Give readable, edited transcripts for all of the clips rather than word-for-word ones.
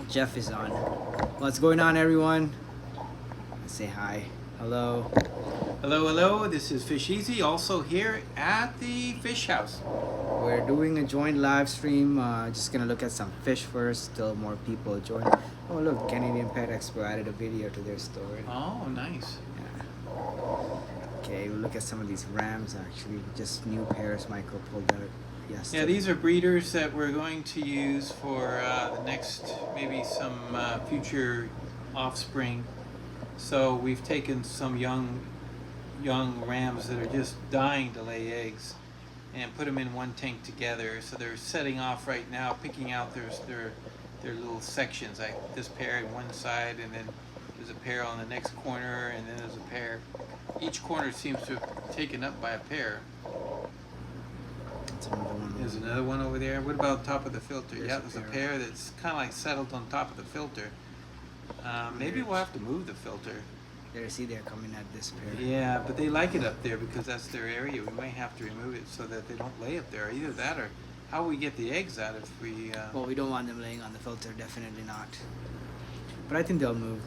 Jeff is on. What's going on, everyone? Say hi. Hello. Hello, hello. This is Fish Easy, also here at the Fish House. We're doing a joint live stream. Just gonna look at some fish first. Still more people join. Oh look, Canadian Pet Expo added a video to their story. Oh, nice. Yeah. Okay, we'll look at some of these rams. Actually, just new pairs Michael pulled out yesterday. Yeah, these are breeders that we're going to use for the next, maybe some future offspring. So we've taken some young rams that are just dying to lay eggs and put them in one tank together. So they're setting off right now, picking out their little sections, like this pair on one side, and then there's a pair on the next corner, and then there's a pair. Each corner seems to have taken up by a pair. That's another one. There's another one over there. What about top of the filter? There's Yeah, there's a pair that's kind of like settled on top of the filter. Maybe we'll have to move the filter. There, see, they're coming at this pair. Yeah, but they like it up there because that's their area. We might have to remove it so that they don't lay up there. Either that or how we get the eggs out if we... Well, we don't want them laying on the filter, definitely not. But I think they'll move.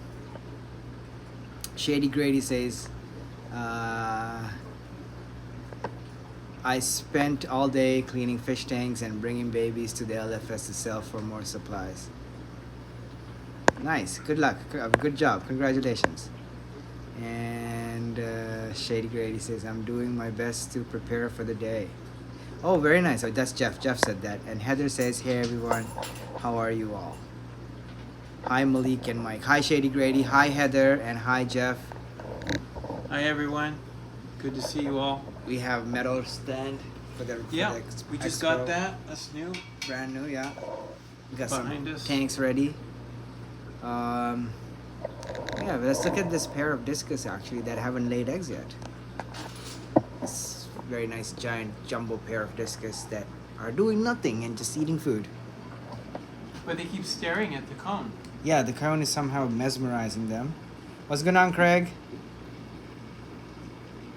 Shady Grady says, I spent all day cleaning fish tanks and bringing babies to the LFS to sell for more supplies. Nice, good luck, good job, congratulations. And Shady Grady says, I'm doing my best to prepare for the day. Oh, very nice. Oh, that's Jeff. Jeff said that. And Heather says, hey everyone, how are you all? Hi Malik and Mike. Hi Shady Grady. Hi Heather. And hi Jeff. Hi everyone. Good to see you all. We have metal stand for the Yeah, we just got that. That's new. Brand new, yeah. We got Behind some us. tanks ready. Yeah, let's look at this pair of discus actually that haven't laid eggs yet. This very nice giant jumbo pair of discus that are doing nothing and just eating food. But they keep staring at the cone. Yeah, the cone is somehow mesmerizing them. What's going on, Craig?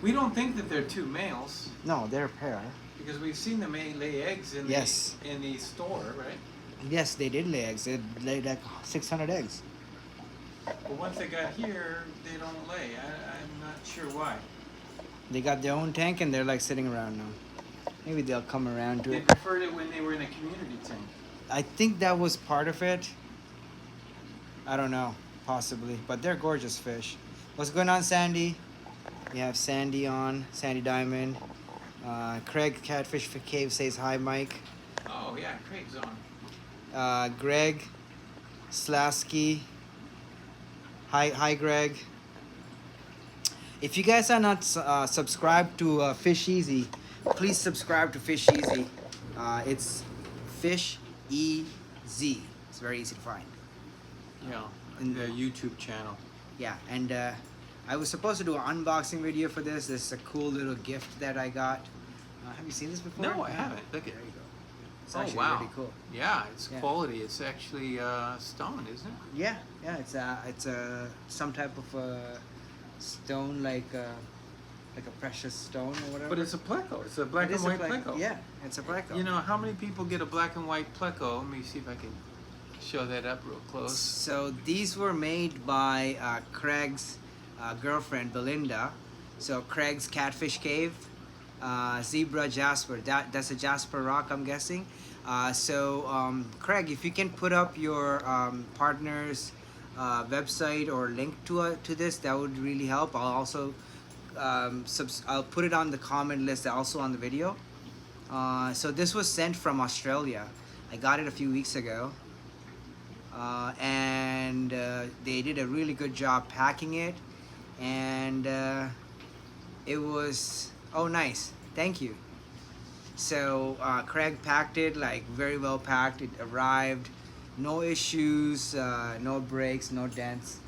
We don't think that they're two males No, they're a pair. because we've seen them lay eggs in Yes. in the store, right? Yes, they did lay eggs. They laid like 600 eggs. But once they got here, they don't lay. I'm not sure why. They got their own tank and they're like sitting around now. Maybe they'll come around to They it. preferred it when they were in a community tank. I think that was part of it. I don't know, possibly. But they're gorgeous fish. What's going on, Sandy? We have Sandy on, Sandy Diamond. Craig Catfish for Cave says hi, Mike. Oh yeah, Craig's on. Greg Slasky. Hi, Greg. If you guys are not subscribed to Fish Easy, please subscribe to Fish Easy. It's Fish EZ. It's very easy to find. Yeah, And- the YouTube channel. Yeah, and I was supposed to do an unboxing video for this. This is a cool little gift that I got. Have you seen this before? No, I haven't. Look at There you go. It's Oh actually wow. really cool. Yeah, it's Yeah. quality. It's actually stone, isn't it? Yeah, it's some type of stone like a precious stone or whatever. But it's a pleco. It's a black It and is a white pleco. pleco. Yeah, it's a pleco. You know how many people get a black and white pleco? Let me see if I can show that up real close. So these were made by Craig's girlfriend Belinda. So Craig's Catfish Cave, Zebra Jasper. That's a Jasper rock, I'm guessing. Craig, if you can put up your partner's website or link to this, that would really help. I'll also I'll put it on the comment list, also on the video. So this was sent from Australia. I got it a few weeks ago. And they did a really good job packing it, and it was nice, thank you. So Craig packed it like very well packed. It arrived, no issues, no breaks, no dents,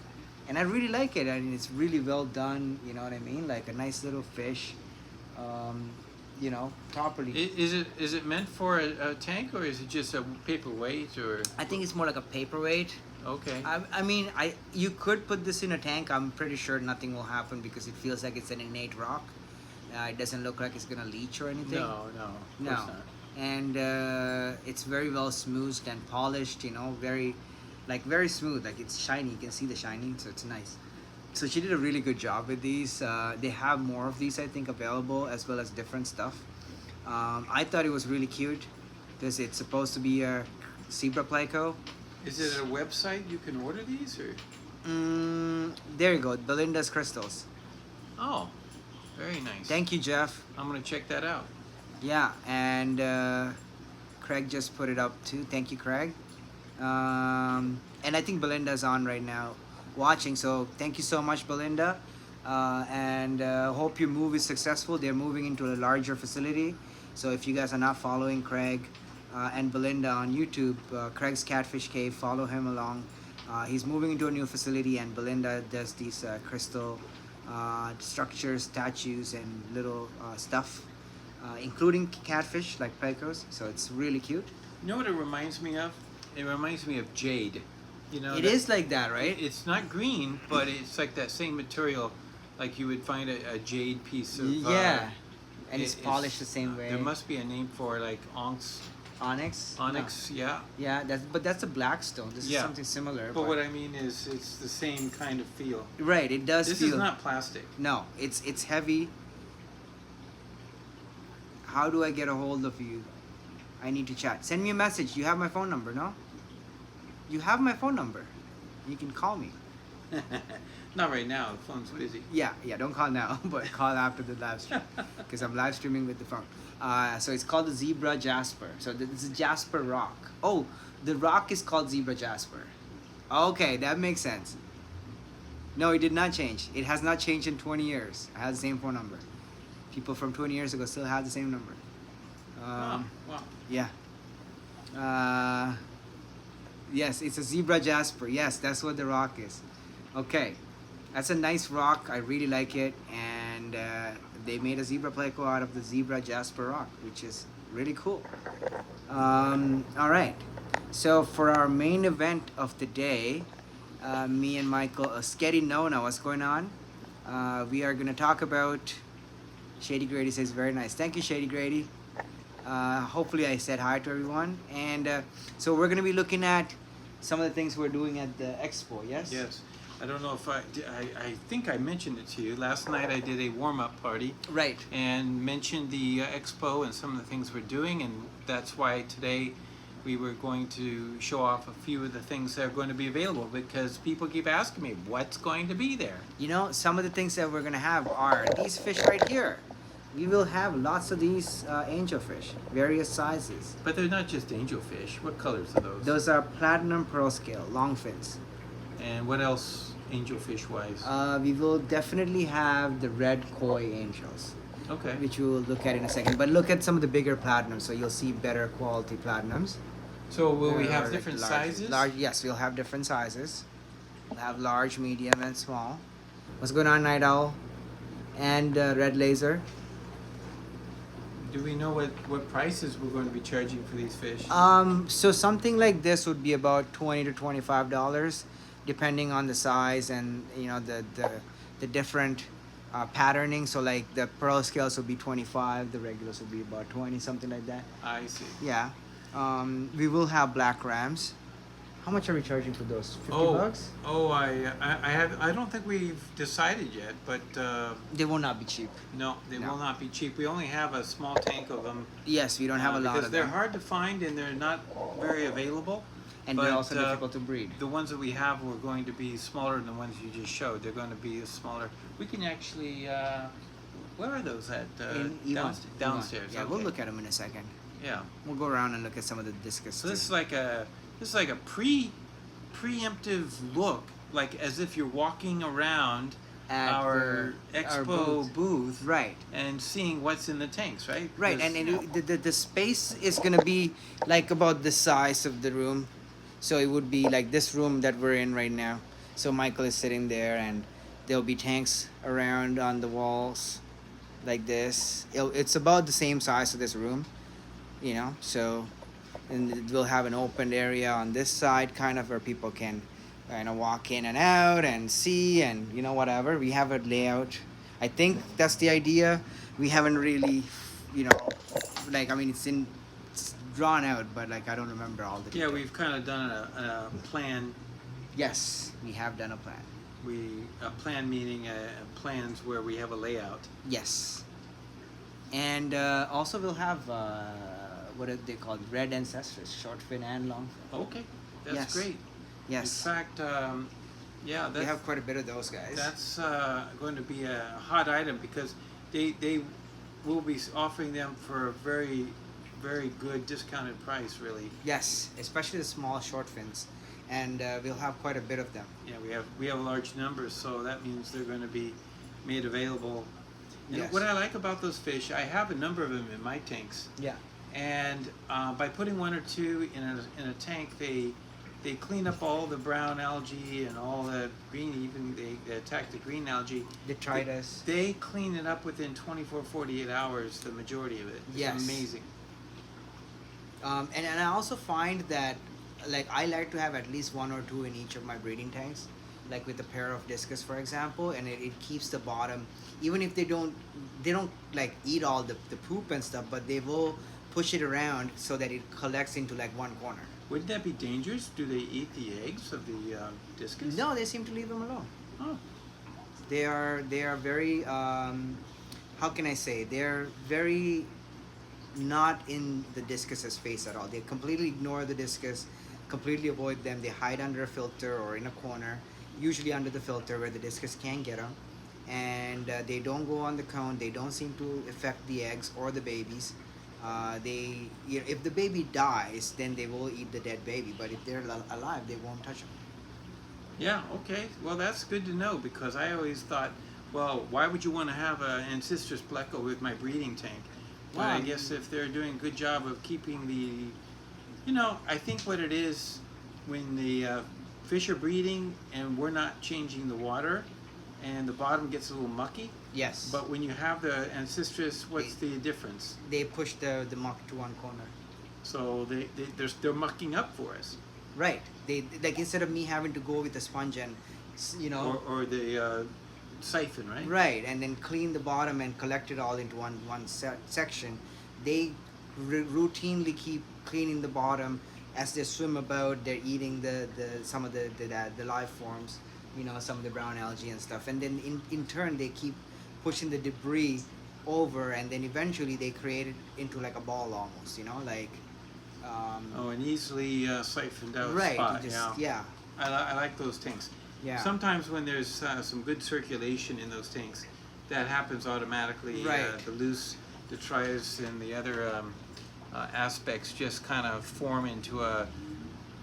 and I really like it. I mean, it's really well done, you know what I mean, like a nice little fish, properly. Is it meant for a tank, or is it just a paperweight, or? I think it's more like a paperweight. Okay. I mean, you could put this in a tank. I'm pretty sure nothing will happen because it feels like it's an innate rock. It doesn't look like it's gonna leach or anything. No, of course not. And it's very well smoothed and polished. You know, very like very smooth, like it's shiny. You can see the shining, so it's nice. So she did a really good job with these. They have more of these, I think, available, as well as different stuff. I thought it was really cute because it's supposed to be a zebra pleco. Is it a website you can order these, or? There you go, Belinda's Crystals. Oh, very nice. Thank you, Jeff. I'm gonna check that out. Yeah, and Craig just put it up too. Thank you, Craig. And I think Belinda's on right now watching, so thank you so much, Belinda. And hope your move is successful. They're moving into a larger facility, so if you guys are not following Craig and Belinda on YouTube, Craig's Catfish Cave, follow him along. He's moving into a new facility, and Belinda does these crystal structures, statues, and little stuff, including catfish like plecos. So it's really cute. You know what it reminds me of? It reminds me of jade. You know, It is like that, right? It's not green, but it's like that same material, like you would find a jade piece of. Yeah, and it's it's- polished the same way. There must be a name for like onyx. Onyx. Onyx, yeah. No. Yeah, that's a black stone. This Yeah. is something similar. But what I mean is, it's the same kind of feel. Right, it does This feel. is not plastic. No, it's heavy. How do I get a hold of you? I need to chat. Send me a message. You have my phone number, no? You have my phone number. You can call me. Not right now. The phone's busy. Yeah, don't call now, but call after the live stream, because I'm live streaming with the phone. So it's called the Zebra Jasper. So this is Jasper Rock. Oh, the rock is called Zebra Jasper. Okay, that makes sense. No, it did not change. It has not changed in 20 years. I have the same phone number. People from 20 years ago still have the same number. Wow. Yeah. Yes, it's a Zebra Jasper. Yes, that's what the rock is. Okay. That's a nice rock. I really like it. And they made a zebra pleco out of the Zebra Jasper rock, which is really cool. All right. So for our main event of the day, me and Michael, Sketty Nona, what's going on? We are going to talk about... Shady Grady says, very nice. Thank you, Shady Grady. Hopefully I said hi to everyone. And so we're going to be looking at some of the things we're doing at the expo, yes? Yes. I don't know if I think I mentioned it to you. Last night I did a warm-up party. Right. And mentioned the expo and some of the things we're doing, and that's why today we were going to show off a few of the things that are going to be available, because people keep asking me what's going to be there. You know, some of the things that we're going to have are these fish right here. We will have lots of these angelfish, various sizes. But they're not just angelfish. What colors are those? Those are platinum pearl scale, long fins. And what else angelfish wise? We will definitely have the red koi angels, Okay. which we will look at in a second. But look at some of the bigger platinums, so you'll see better quality platinums. So will we There have are, different large, sizes? Large, yes, we'll have different sizes. We'll have large, medium, and small. What's going on, Night Owl? And Red Laser. Do we know what prices we're going to be charging for these fish? So something like this would be about $20 to $25, depending on the size and the different patterning. So like the pearl scales will be 25, the regulars will be about 20, something like that. I see. Yeah. We will have black rams. How much are we charging for those? 50 bucks? Oh, I don't think we've decided yet, but They will not be cheap. no, they No. will not be cheap. We only have a small tank of them. Yes, we don't have a lot because of they're them. hard to find and they're not very available. And but, they're also difficult to breed. The ones that we have were going to be smaller than the ones you just showed. They're going to be smaller. We can actually. Where are those at? In E1. Downstairs. Yeah, okay. we'll look at them in a second. Yeah. We'll go around and look at some of the discus. So this is too. like a preemptive look, like as if you're walking around At our our expo booth, Right. and seeing what's in the tanks, right? Right, Because, and you know, the space is gonna be like about the size of the room, so it would be like this room that we're in right now. So Michael is sitting there, and there'll be tanks around on the walls, like this. It's about the same size of this room, So, and we'll have an open area on this side, kind of where people can, walk in and out and see and whatever. We have a layout. I think that's the idea. We haven't really, it's drawn out, but like I don't remember all the Yeah, details. we've kind of done a plan. Yes, we have done a plan. A plan meaning plans where we have a layout. Yes, and also we'll have what are they called? Red ancestors, short fin and long fin. Okay, that's Yes. great. Yes, In fact, yeah, we have quite a bit of those guys. that's going to be a hot item because they will be offering them for a very, very good discounted price, really. Yes, especially the small short fins, and we'll have quite a bit of them. Yeah, we have a large number, so that means they're going to be made available. And Yes. what I like about those fish, I have a number of them in my tanks, Yeah. and by putting one or two in a tank, they clean up all the brown algae and all the green, even they attack the green algae. Detritus. They clean it up within 24, 48 hours, the majority of it. It's Yes. amazing. And I also find that like I like to have at least one or two in each of my breeding tanks, like with a pair of discus, for example, and it keeps the bottom, even if they don't like eat all the poop and stuff, but they will push it around so that it collects into like one corner. Wouldn't that be dangerous? Do they eat the eggs of the discus? No, they seem to leave them alone. Oh. They are very how can I say, they're very not in the discus's face at all. They completely ignore the discus, completely avoid them. They hide under a filter or in a corner, usually under the filter where the discus can't get them, and they don't go on the cone. They don't seem to affect the eggs or the babies. If the baby dies, then they will eat the dead baby, but if they're alive, they won't touch them. Yeah, okay. Well, that's good to know because I always thought, well, why would you want to have an ancestral pleco with my breeding tank? But I guess if they're doing a good job of keeping I think what it is when the fish are breeding and we're not changing the water and the bottom gets a little mucky. Yes. But when you have the ancestress, what's the difference? They push the muck to one corner. So they're mucking up for us. Right. They like instead of me having to go with a sponge and Or the siphon, right? right, and then clean the bottom and collect it all into one section, they routinely keep cleaning the bottom as they swim about. They're eating the some of the live forms, some of the brown algae and stuff, and then in turn they keep pushing the debris over, and then eventually they create it into like a ball almost, like An easily siphoned out right. spot. You just, yeah. I like those tanks. Yeah. Sometimes when there's some good circulation in those tanks, that happens automatically. Right. The loose detritus and the other aspects just kind of form into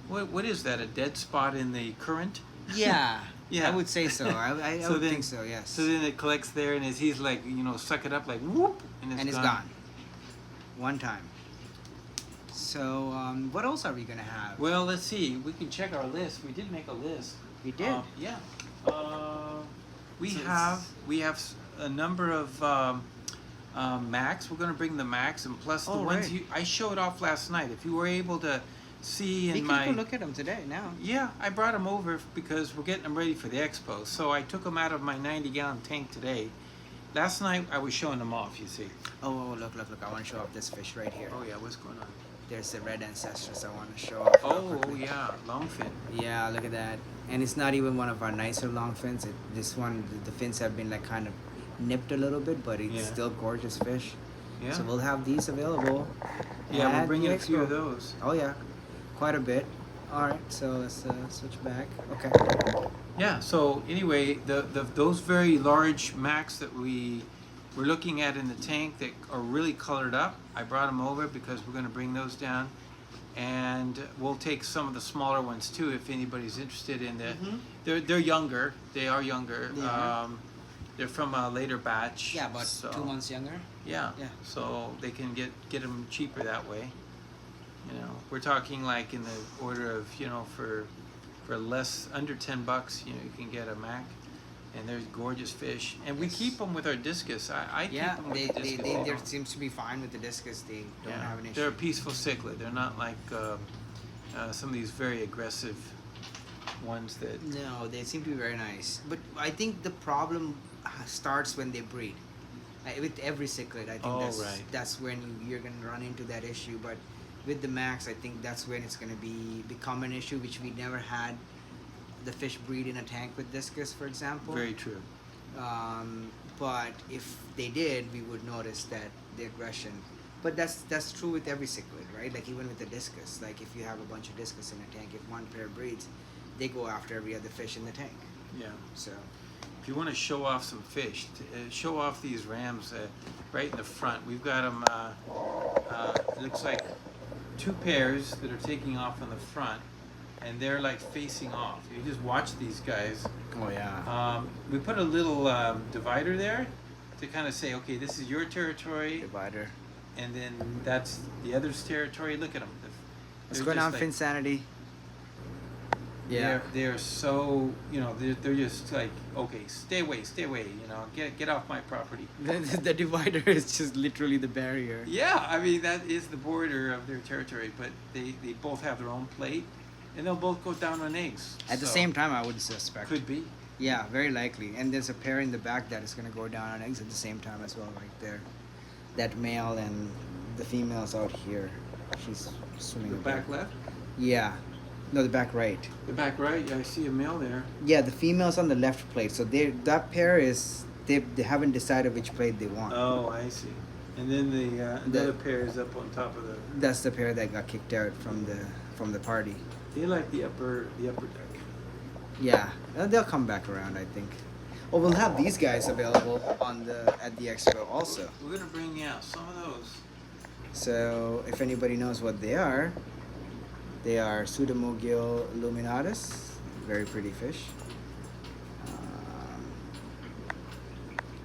what is that? A dead spot in the current? Yeah. Yeah. I would say so. I would think so. Yes. So then it collects there, and he's like, suck it up like whoop, and it's gone. One time. So what else are we gonna have? Well, let's see. We can check our list. We did make a list. We did. Yeah. We So have a number of Macs. We're going to bring the Macs, and plus the ones right. I showed off last night. If you were able to see We in can go look at them today. Now. yeah, I brought them over because we're getting them ready for the expo. So I took them out of my 90-gallon tank today. Last night I was showing them off. You see. Oh, look! I want to show off this fish right here. Oh yeah, what's going on? There's the red ancestors I want to show off. real Oh quickly. yeah, longfin. Yeah, look at that. And it's not even one of our nicer long fins. This one, the fins have been like kind of nipped a little bit, but it's Yeah. still gorgeous fish. Yeah. So we'll have these available. Yeah, we're at bringing the a few expo. of those. Oh yeah, quite a bit. All right, so let's switch back. Okay. Yeah. So anyway, those very large Macs that we were looking at in the tank that are really colored up, I brought them over because we're going to bring those down, and we'll take some of the smaller ones too if anybody's interested in the. They're younger. They are younger. Yeah. They're from a later batch. Yeah, about so, 2 months younger. Yeah. Yeah. So they can get them cheaper that way. We're talking like in the order of for less under $10, you can get a Mac, and they're gorgeous fish. And we Yes. keep them with our discus. I Yeah, keep them with the discus. they seems to be fine with the discus. They don't have an issue. They're a peaceful cichlid. They're not like some of these very aggressive ones that. No, they seem to be very nice. But I think the problem starts when they breed. With every cichlid, I think Oh, right. that's when you're gonna run into that issue. But with the max, I think that's when it's going to become an issue, which we never had the fish breed in a tank with discus, for example. Very true. But if they did, we would notice that the aggression. But that's true with every cichlid, right? Like even with the discus, like if you have a bunch of discus in a tank, if one pair breeds, they go after every other fish in the tank. Yeah. So If you want to show off some fish, show off these rams right in the front. We've got them, it looks like two pairs that are taking off on the front, and they're like facing off. You just watch these guys. oh yeah, We put a little divider there to kind of say, okay, this is your territory, divider. and then that's the other's territory. Look at them. What's going on, Finsanity? Yeah. They're so, they're just like, okay, stay away, get off my property. The divider is just literally the barrier. Yeah, I mean, that is the border of their territory, but they both have their own plate, and they'll both go down on eggs. At the So, same time, I would suspect. could be. Yeah, very likely. And there's a pair in the back that is going to go down on eggs at the same time as well, right there. That male and the female's out here. She's swimming. The up back there. left? Yeah. No, the back right. The back right, yeah, I see a male there. Yeah, the female's on the left plate. So that pair is they haven't decided which plate they want. Oh, I see. And then the other pair is up on top of the. That's the pair that got kicked out from the party. They like the upper deck. Yeah, they'll come back around, I think. Oh, we'll have these guys available at the expo also. We're gonna bring some of those. So if anybody knows what they are Pseudomogil luminatus, very pretty fish.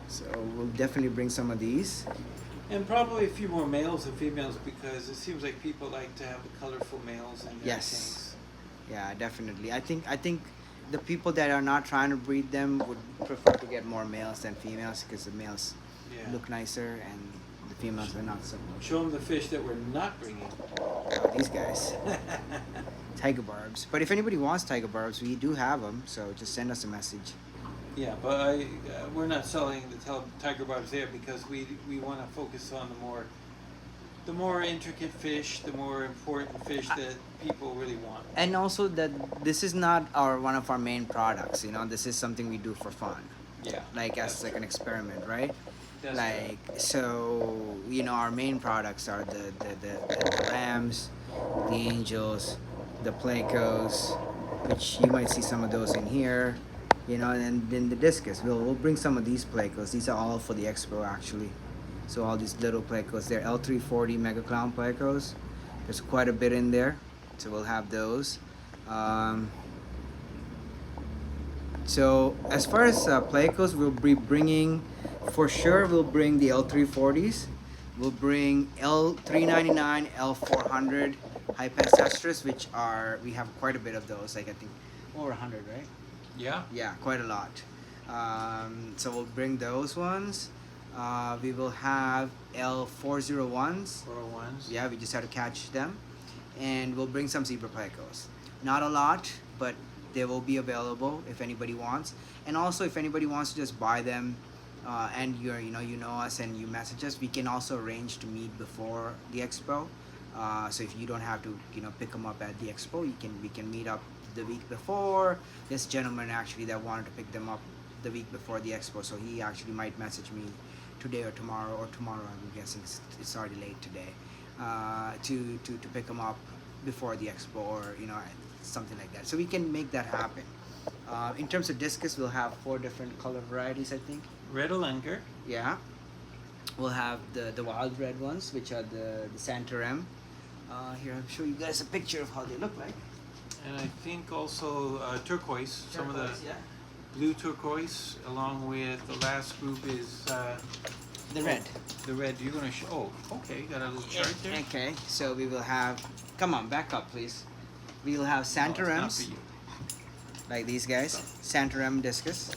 So we'll definitely bring some of these. And probably a few more males and females, because it seems like people like to have the colorful males in their Yes. tanks. Yeah, definitely. I think the people that are not trying to breed them would prefer to get more males than females, because the males Yeah. look nicer and the females are not so much. Show them the fish that we're not bringing. Oh, these guys. Tiger barbs. But if anybody wants tiger barbs, we do have them, so just send us a message. Yeah, but we're not selling the tiger barbs there, because we want to focus on the more intricate fish, the more important fish that people really want. And also that this is not one of our main products, this is something we do for fun. Yeah. Like as like an experiment, right? That's Like so, our main products are the rams, the angels, the plecos, which you might see some of those in here, and then the discus. We'll bring some of these plecos. These are all for the expo actually. So all these little plecos, they're L340 Mega Clown plecos. There's quite a bit in there, so we'll have those. So as far as plecos, we'll be bringing, for sure, we'll bring the L340s. We'll bring L399, L400 high pencestrus, which we have quite a bit of those. Like I think over 100, right? Yeah. Yeah, quite a lot. So we'll bring those ones. We will have L401s. 401s. Yeah, we just have to catch them. And we'll bring some zebra plecos. Not a lot, but they will be available if anybody wants. And also if anybody wants to just buy them and you know us and you message us, we can also arrange to meet before the expo. So if you don't have to pick them up at the expo, we can meet up the week before. This gentleman actually that wanted to pick them up the week before the expo, so he actually might message me today or tomorrow I'm guessing it's already late today, to pick them up before the expo, or something like that, so we can make that happen. In terms of discus, we'll have 4 different color varieties, I think. Red Alenker. Yeah, we'll have the wild red ones, which are the Santarem. Here, I'll show you guys a picture of how they look like. And I think also turquoise. Some of the Yeah. blue turquoise, along with the last group is The red. the red. You're gonna show. Oh, okay, you got a little chart there. Okay, so we will have, come on, back up please. We will have Oh, it's not Santarems, for you. like these guys, Santarem discus.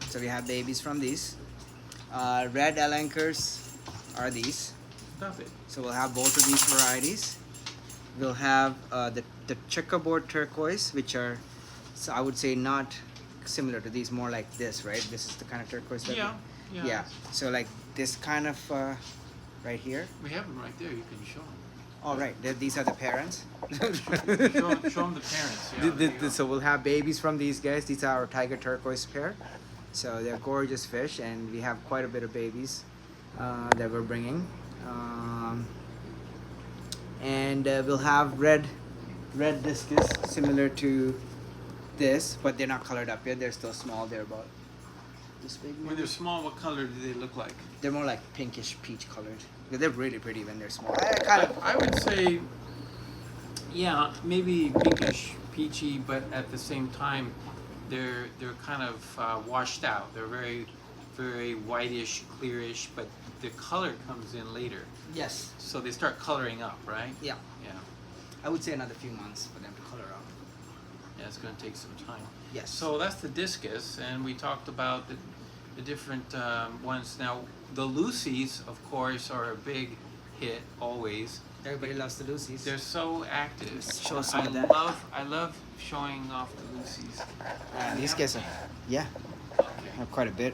So we have babies from these. Red Alenkers are these. Stop it. So we'll have both of these varieties. We'll have the checkerboard turquoise, which are, so I would say not similar to these, more like this, right? This is the kind of turquoise that Yeah. yeah. So like this kind of right here. We have them right there. You can show them. All right, these are the parents. Show them the parents. Yeah, there you go. So we'll have babies from these guys. These are our tiger turquoise pair. So they're gorgeous fish, and we have quite a bit of babies that we're bringing. And we'll have red discus, similar to this, but they're not colored up yet. They're still small. They're about this big. When they're small, what color do they look like? They're more like pinkish peach colored. They're really pretty when they're small. I would say, yeah, maybe pinkish, peachy, but at the same time, they're kind of washed out. They're very, very whitish, clearish, but the color comes in later. Yes. So they start coloring up, right? Yeah. Yeah. I would say another few months for them to color up. Yeah, it's going to take some time. Yes. So that's the discus, and we talked about the different ones. Now, the Lucy's, of course, are a big hit always. Everybody loves the Lucy's. They're so active. Show us some I of that. I love showing off the Lucy's. These guys are, yeah, Okay. have quite a bit.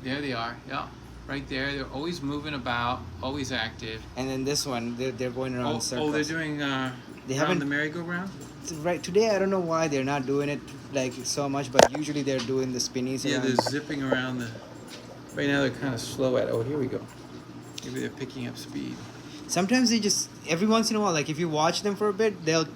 There they are. Yeah, right there. They're always moving about, always active. And then this one, they're going around circles. Oh, they're doing They around haven't- the merry-go-round? Right today, I don't know why they're not doing it like so much, but usually they're doing the spinnies. Yeah, around. they're zipping around the. Right now they're kind of slow at. Oh, here we go. Maybe they're picking up speed. Sometimes they just every once in a while, like if you watch them for a bit, they'll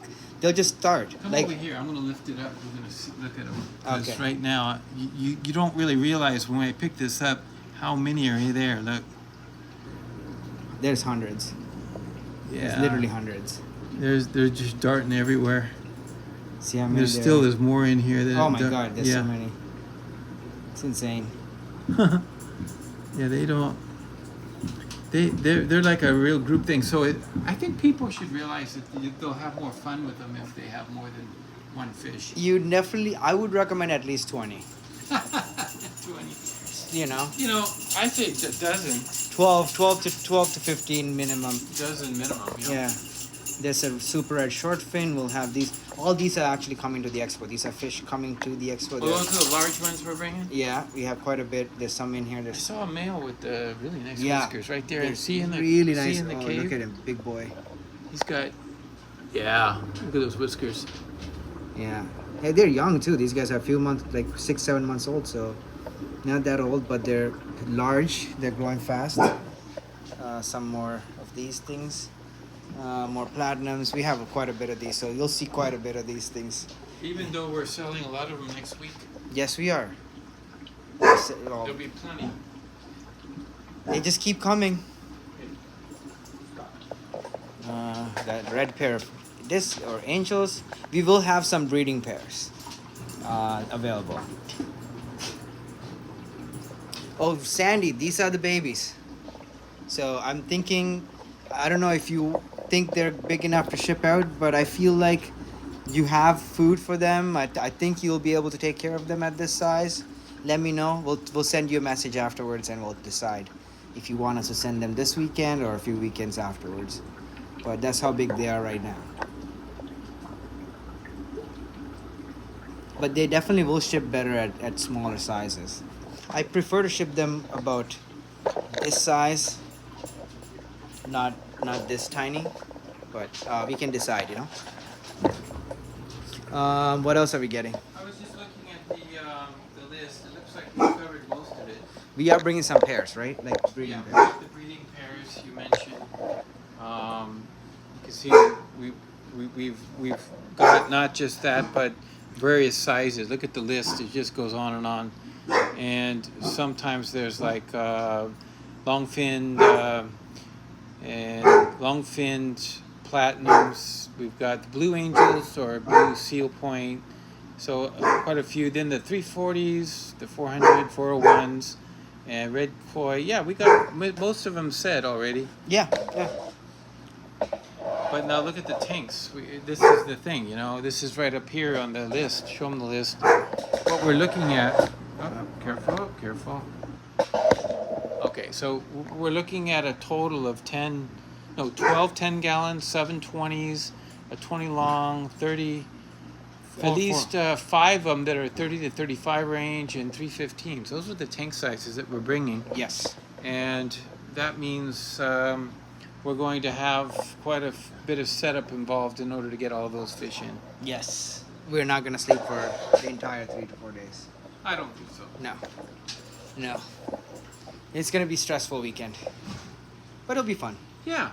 just start. Come like over here. I'm gonna lift it up. We're gonna look at them. Because Okay. right now, you don't really realize when I pick this up how many are there. Look. there's hundreds. Yeah. There's literally hundreds. They're just darting everywhere. See how many? There's more in here. That Oh my God! There's so yeah. many. It's insane. Yeah, they don't. They're like a real group thing. So I think people should realize that they'll have more fun with them if they have more than one fish. I would recommend at least 20. 20. You know, I say a dozen. 12 to 15 minimum. Dozen minimum. Yeah. There's a super red short fin. We'll have these. All these are actually coming to the expo. These are fish coming to the expo. Oh, those are the large ones we're bringing? Yeah, we have quite a bit. There's some in here. I There's saw a male with really nice Yeah. whiskers right there. They're See in the really see nice. in the Oh, cave? look at him, big boy. He's got. Yeah, look at those whiskers. Yeah. Hey, they're young too. These guys are a few months, like 6-7 months old. So not that old, but they're large. They're growing fast. Some more of these things. More platinums. We have quite a bit of these, so you'll see quite a bit of these things. Even though we're selling a lot of them next week, Yes, we are. there'll be plenty. They just keep coming. That red pair of this or angels. We will have some breeding pairs available. Oh, Sandy, these are the babies. So I'm thinking, I don't know if you think they're big enough to ship out, but I feel like you have food for them. I think you'll be able to take care of them at this size. Let me know. We'll send you a message afterwards and we'll decide if you want us to send them this weekend or a few weekends afterwards. But that's how big they are right now. But they definitely will ship better at smaller sizes. I prefer to ship them about this size, not this tiny, but we can decide, What else are we getting? I was just looking at the list. It looks like we covered most of it. We are bringing some pairs, right? Like breeding Yeah, pairs. the breeding pairs you mentioned. You can see we've got not just that, but various sizes. Look at the list; it just goes on and on. And sometimes there's like long-finned and long-finned platinums. We've got the blue angels or blue seal point. So quite a few. Then the 340s, the 400, 401s, and red koi. Yeah, we got most of them said already. Yeah. But now look at the tanks. This is the thing, This is right up here on the list. Show them the list. What we're looking at. Oh, careful. Okay, so we're looking at a total of 12 10-gallons, 7 20s, a 20 long, 30. At least 5 of them that are 30 to 35 range and 3 15s. Those are the tank sizes that we're bringing. Yes. And that means we're going to have quite a bit of setup involved in order to get all those fish in. Yes. We're not gonna sleep for the entire 3 to 4 days. I don't think so. No. No. It's gonna be a stressful weekend. But it'll be fun. Yeah.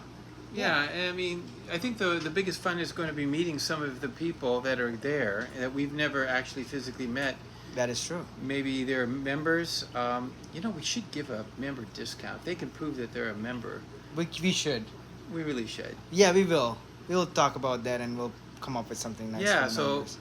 Yeah, I mean, I think the biggest fun is going to be meeting some of the people that are there that we've never actually physically met. That is true. Maybe they're members. You know, we should give a member discount. They can prove that they're a member. We should. We really should. Yeah, we will. We'll talk about that and we'll come up with something nice. Yeah, for the so members.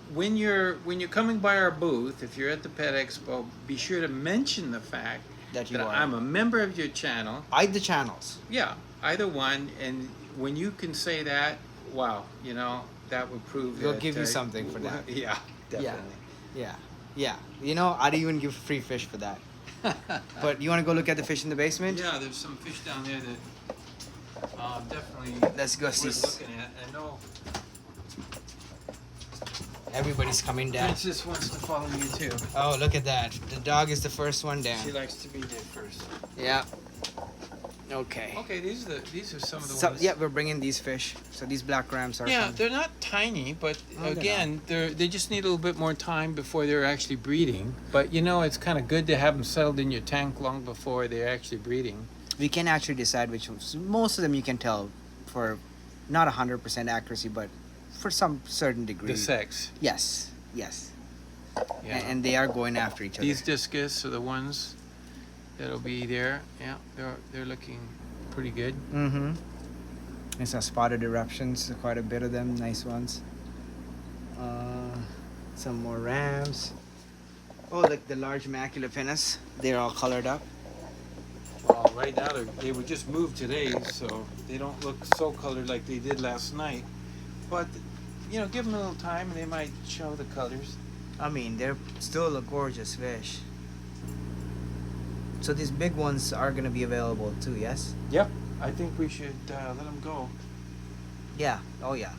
when you're coming by our booth, if you're at the Pet Expo, be sure to mention the fact That you that are. I'm a member of your channel. Either channels. Yeah, either one, and when you can say that, wow, you know, that would prove We'll that, give you something for that. Yeah, definitely. Yeah. Yeah. You know, I'd even give free fish for that. But you want to go look at the fish in the basement? Yeah, there's some fish down there that definitely Let's go see. worth looking at. I know Everybody's coming down. Princess wants to follow you too. Oh, look at that. The dog is the first one down. She likes to be there first. Yeah. Okay. Okay, these are some of the So, ones. yeah, we're bringing these fish. So these black rams are. Yeah, from- they're not tiny, but No, they're again, they just need a little bit more time before they're actually breeding. But you know, it's kind of good to have them settled in your tank long before they're actually breeding. we can actually decide which ones. Most of them you can tell for not 100% accuracy, but for some certain degree. The sex. Yes. Yes. Yeah. And they are going after each other. These discus are the ones that'll be there. Yeah, they're looking pretty good. Mm-hmm. There's some spotted eruptions, quite a bit of them, nice ones. Some more rams. Oh, like the large macula pinus. They're all colored up. Well, right now they were just moved today, so they don't look so colored like they did last night. But you know, give them a little time, and they might show the colors. I mean, they're still a gorgeous fish. So these big ones are gonna be available too, yes? Yep, I think we should let them go. Yeah. Oh yeah.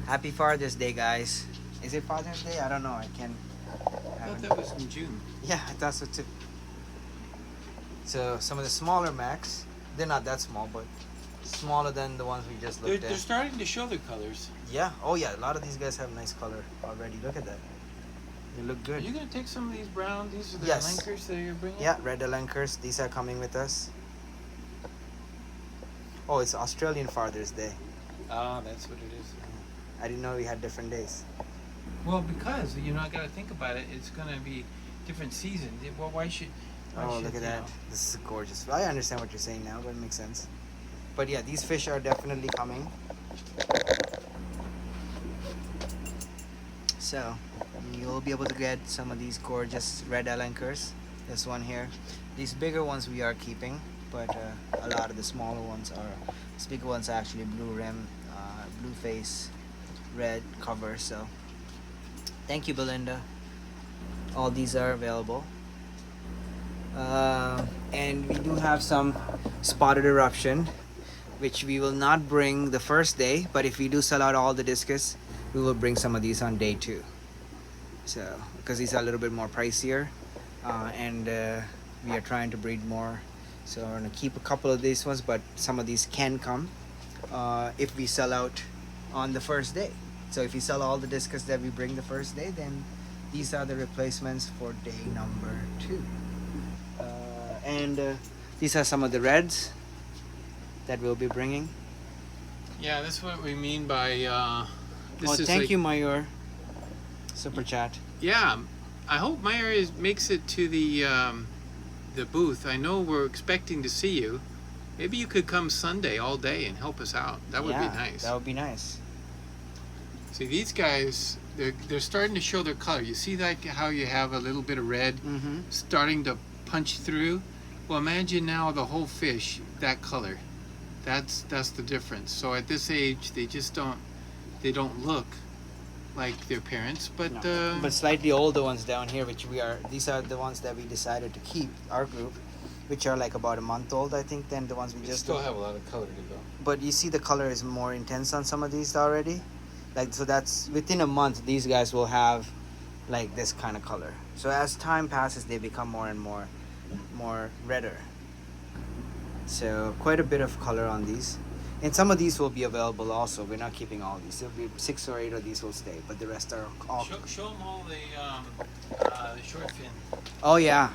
Happy Father's Day, guys. Is it Father's Day? I don't know. I can't. I thought that was in June. Yeah, I thought so too. So some of the smaller Macs, they're not that small, but smaller than the ones we just They're looked at. starting to show their colors. Yeah. Oh yeah. A lot of these guys have nice color already. Look at that. They look Are good. you gonna take some of these brown? These are the Yes. linkers that you're bringing. Yeah, red Alenkers. These are coming with us. Oh, it's Australian Father's Day. Ah, that's what it is. I didn't know we had different days. Well, because you know, I gotta think about it. It's gonna be different season. Well, why should? Oh, look at that. This is gorgeous. I understand what you're saying now, but it makes sense. But yeah, these fish are definitely coming. So, you'll be able to get some of these gorgeous red Alenkers. This one here. These bigger ones we are keeping, but a lot of the smaller ones are. These bigger ones are actually blue rim, blue face, red cover. So, thank you, Belinda. All these are available. And we do have some spotted eruption, which we will not bring the first day, but if we do sell out all the discus, we will bring some of these on day 2. So, because these are a little bit more pricier, and we are trying to breed more, so we're gonna keep a couple of these ones, but some of these can come if we sell out on the first day. So if we sell all the discus that we bring the first day, then these are the replacements for day number 2. And these are some of the reds that we'll be bringing. Yeah, that's what we mean by. This Oh, is thank like, you, Mayor. Super chat. Yeah, I hope Meyer makes it to the booth. I know we're expecting to see you. Maybe you could come Sunday all day and help us out. That would be nice. That would be nice. See, these guys, they're starting to show their color. You see like how you have a little bit of red Mm-hmm. starting to punch through? Well, imagine now the whole fish that color. That's the difference. So at this age, they don't look like their parents, but But slightly older ones down here, these are the ones that we decided to keep, our group, which are like about a month old, I think, than the ones we we just still have a lot of color to go. But you see the color is more intense on some of these already. Like, so that's within a month, these guys will have like this kind of color. So as time passes, they become more and more redder. So quite a bit of color on these. And some of these will be available also. We're not keeping all these. There'll be 6 or 8 of these will stay, but the rest are all. Show them all the short fin. Oh yeah.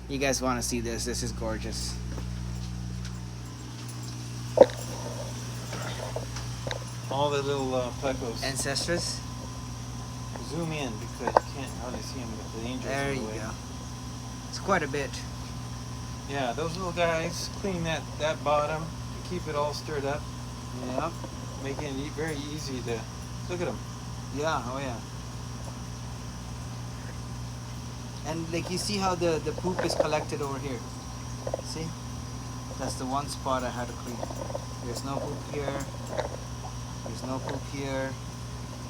You guys want to see this? This is gorgeous. All the little plecos. Ancestors. Zoom in because you can't hardly see them with the angels. There in you the way. go. It's quite a bit. Yeah, those little guys clean that bottom to keep it all stirred up, Yep. making it very easy to look at them. Yeah. Oh yeah. And like you see how the poop is collected over here. See? That's the one spot I had to clean. There's no poop here. There's no poop here.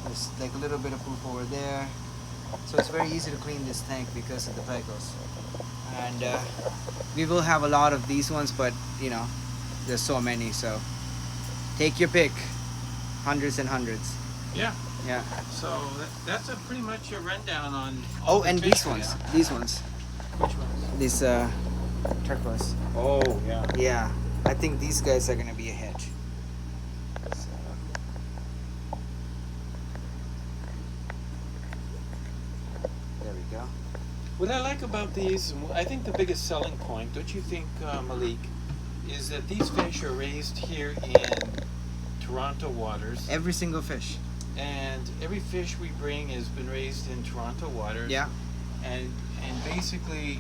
There's like a little bit of poop over there. So it's very easy to clean this tank because of the pecos. And we will have a lot of these ones, but you know, there's so many. So take your pick. Hundreds and hundreds. Yeah. Yeah. So that's a pretty much a rundown on. Oh, and these ones. These ones. Which ones? This turquoise. Oh yeah. Yeah. I think these guys are gonna be a hit. So. There we go. What I like about these, I think the biggest selling point, don't you think, Malik, is that these fish are raised here in Toronto waters. Every single fish. And every fish we bring has been raised in Toronto waters. Yeah. And basically,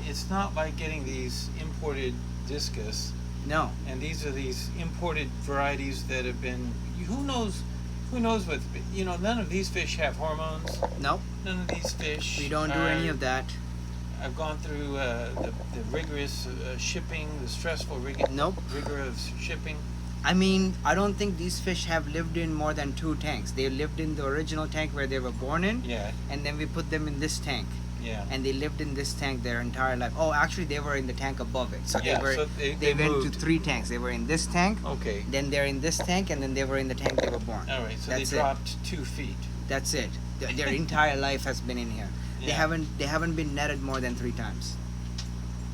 it's not like getting these imported Discus. No. And these are these imported varieties that have been, who knows what, you know, none of these fish have hormones. Nope. None of these fish. We don't do any of that. I've gone through the rigorous shipping, the stressful Nope. rigor of shipping. I mean, I don't think these fish have lived in more than 2 tanks. They lived in the original tank where they were born in. Yeah. And then we put them in this tank. Yeah. And they lived in this tank their entire life. Oh, actually, they were in the tank above it. So Yeah, they were. so they went moved. to 3 tanks. They were in this tank. Okay. Then they're in this tank, and then they were in the tank they were born. All right. So That's they dropped 2 feet. That's it. Their entire life has been in here. They Yeah. haven't been netted more than 3 times.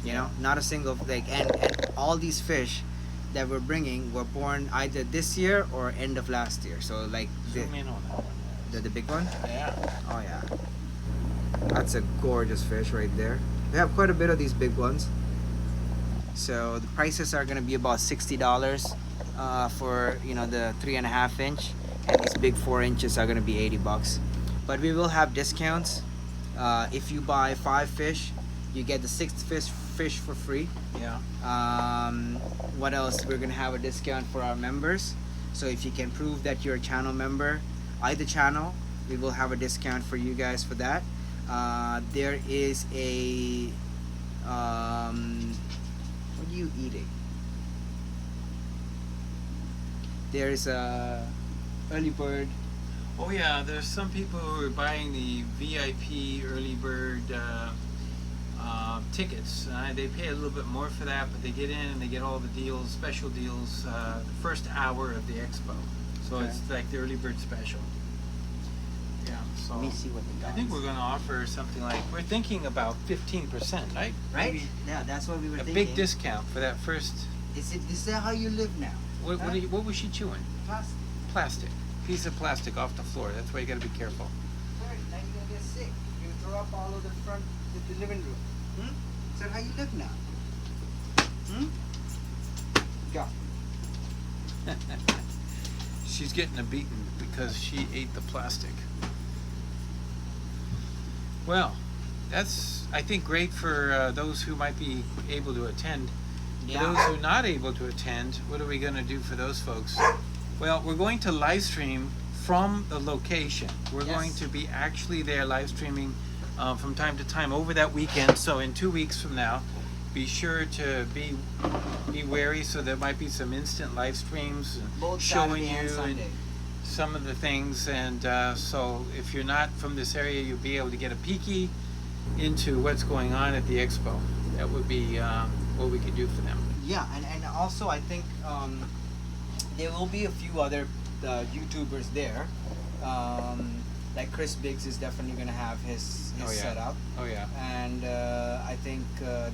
You Yeah. know, not a single like, and all these fish that we're bringing were born either this year or end of last year. So like Zoom in on that one. the big one. Yeah. Oh yeah, that's a gorgeous fish right there. We have quite a bit of these big ones. So the prices are gonna be about $60 for, you know, the 3.5 inch, and these big 4 inches are gonna be $80. But we will have discounts. If you buy 5 fish, you get the 6th fish for free. Yeah. What else? We're gonna have a discount for our members. So if you can prove that you're a channel member, either channel, we will have a discount for you guys for that. There is a what are you eating? There's a early bird. Oh yeah. There's some people who are buying the VIP early bird tickets. They pay a little bit more for that, but they get in and they get all the deals, special deals, the first hour of the expo. So Okay. it's like the early bird special. Yeah. So Let me see what the I think we're going to offer something like, we're thinking about 15%, right? right. Maybe Yeah, that's what we were a thinking. big discount for that first. Is that how you live now? What, Huh? what was she chewing? Plastic. Plastic. Piece of plastic off the floor. That's why you got to be careful. Alright, now you're gonna get sick. You're gonna throw up all over the front, the living room. Is that how you live now? Go. She's getting a beating because she ate the plastic. Well, that's, I think, great for those who might be able to attend. For those who are not able to attend, what are we going to do for those folks? Well, we're going to live stream from the location. We're going to be actually there live streaming from time to time over that weekend. So in 2 weeks from now, be sure to be wary. So there might be some instant live streams Both showing Saturday and you and Sunday. some of the things. And so if you're not from this area, you'll be able to get a peeky into what's going on at the expo. That would be what we could do for them. Yeah, and also I think there will be a few other YouTubers there. Like Chris Biggs is definitely gonna have his Oh, yeah. setup, Oh yeah. and I think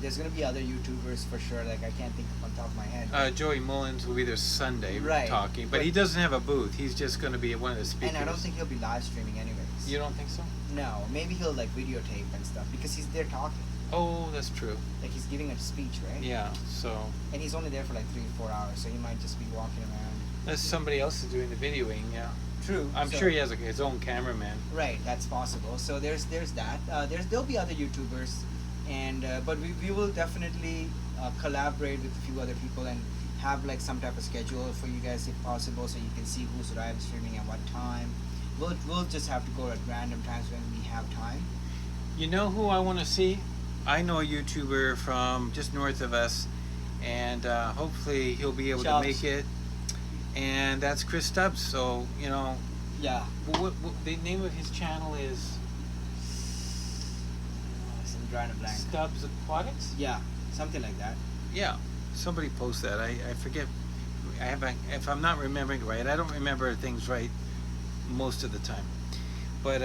there's gonna be other YouTubers for sure. Like I can't think of on top of my head. Joey Mullins will be there Sunday Right. talking, but But- he doesn't have a booth. He's just going to be one of the speakers. And I don't think he'll be live streaming anyways. You don't think so? No, maybe he'll like videotape and stuff because he's there talking. Oh, that's true. Like he's giving a speech, right? Yeah. So And he's only there for like 3 or 4 hours, so he might just be walking around. unless somebody else is doing the videoing, yeah. True. I'm so- sure he has his own cameraman. Right, that's possible. So there's that. There'll be other YouTubers, and but we will definitely collaborate with a few other people and have like some type of schedule for you guys if possible, so you can see who's live streaming at what time. We'll just have to go at random times when we have time. You know who I want to see? I know a YouTuber from just north of us, and hopefully he'll be able Chubbs. to make it. And that's Chris Stubbs. So you know, Yeah. what the name of his channel is I'm drawing a blank. Stubbs Aquatics. Yeah, something like that. Yeah, somebody post that. I forget. If I'm not remembering right, I don't remember things right most of the time. But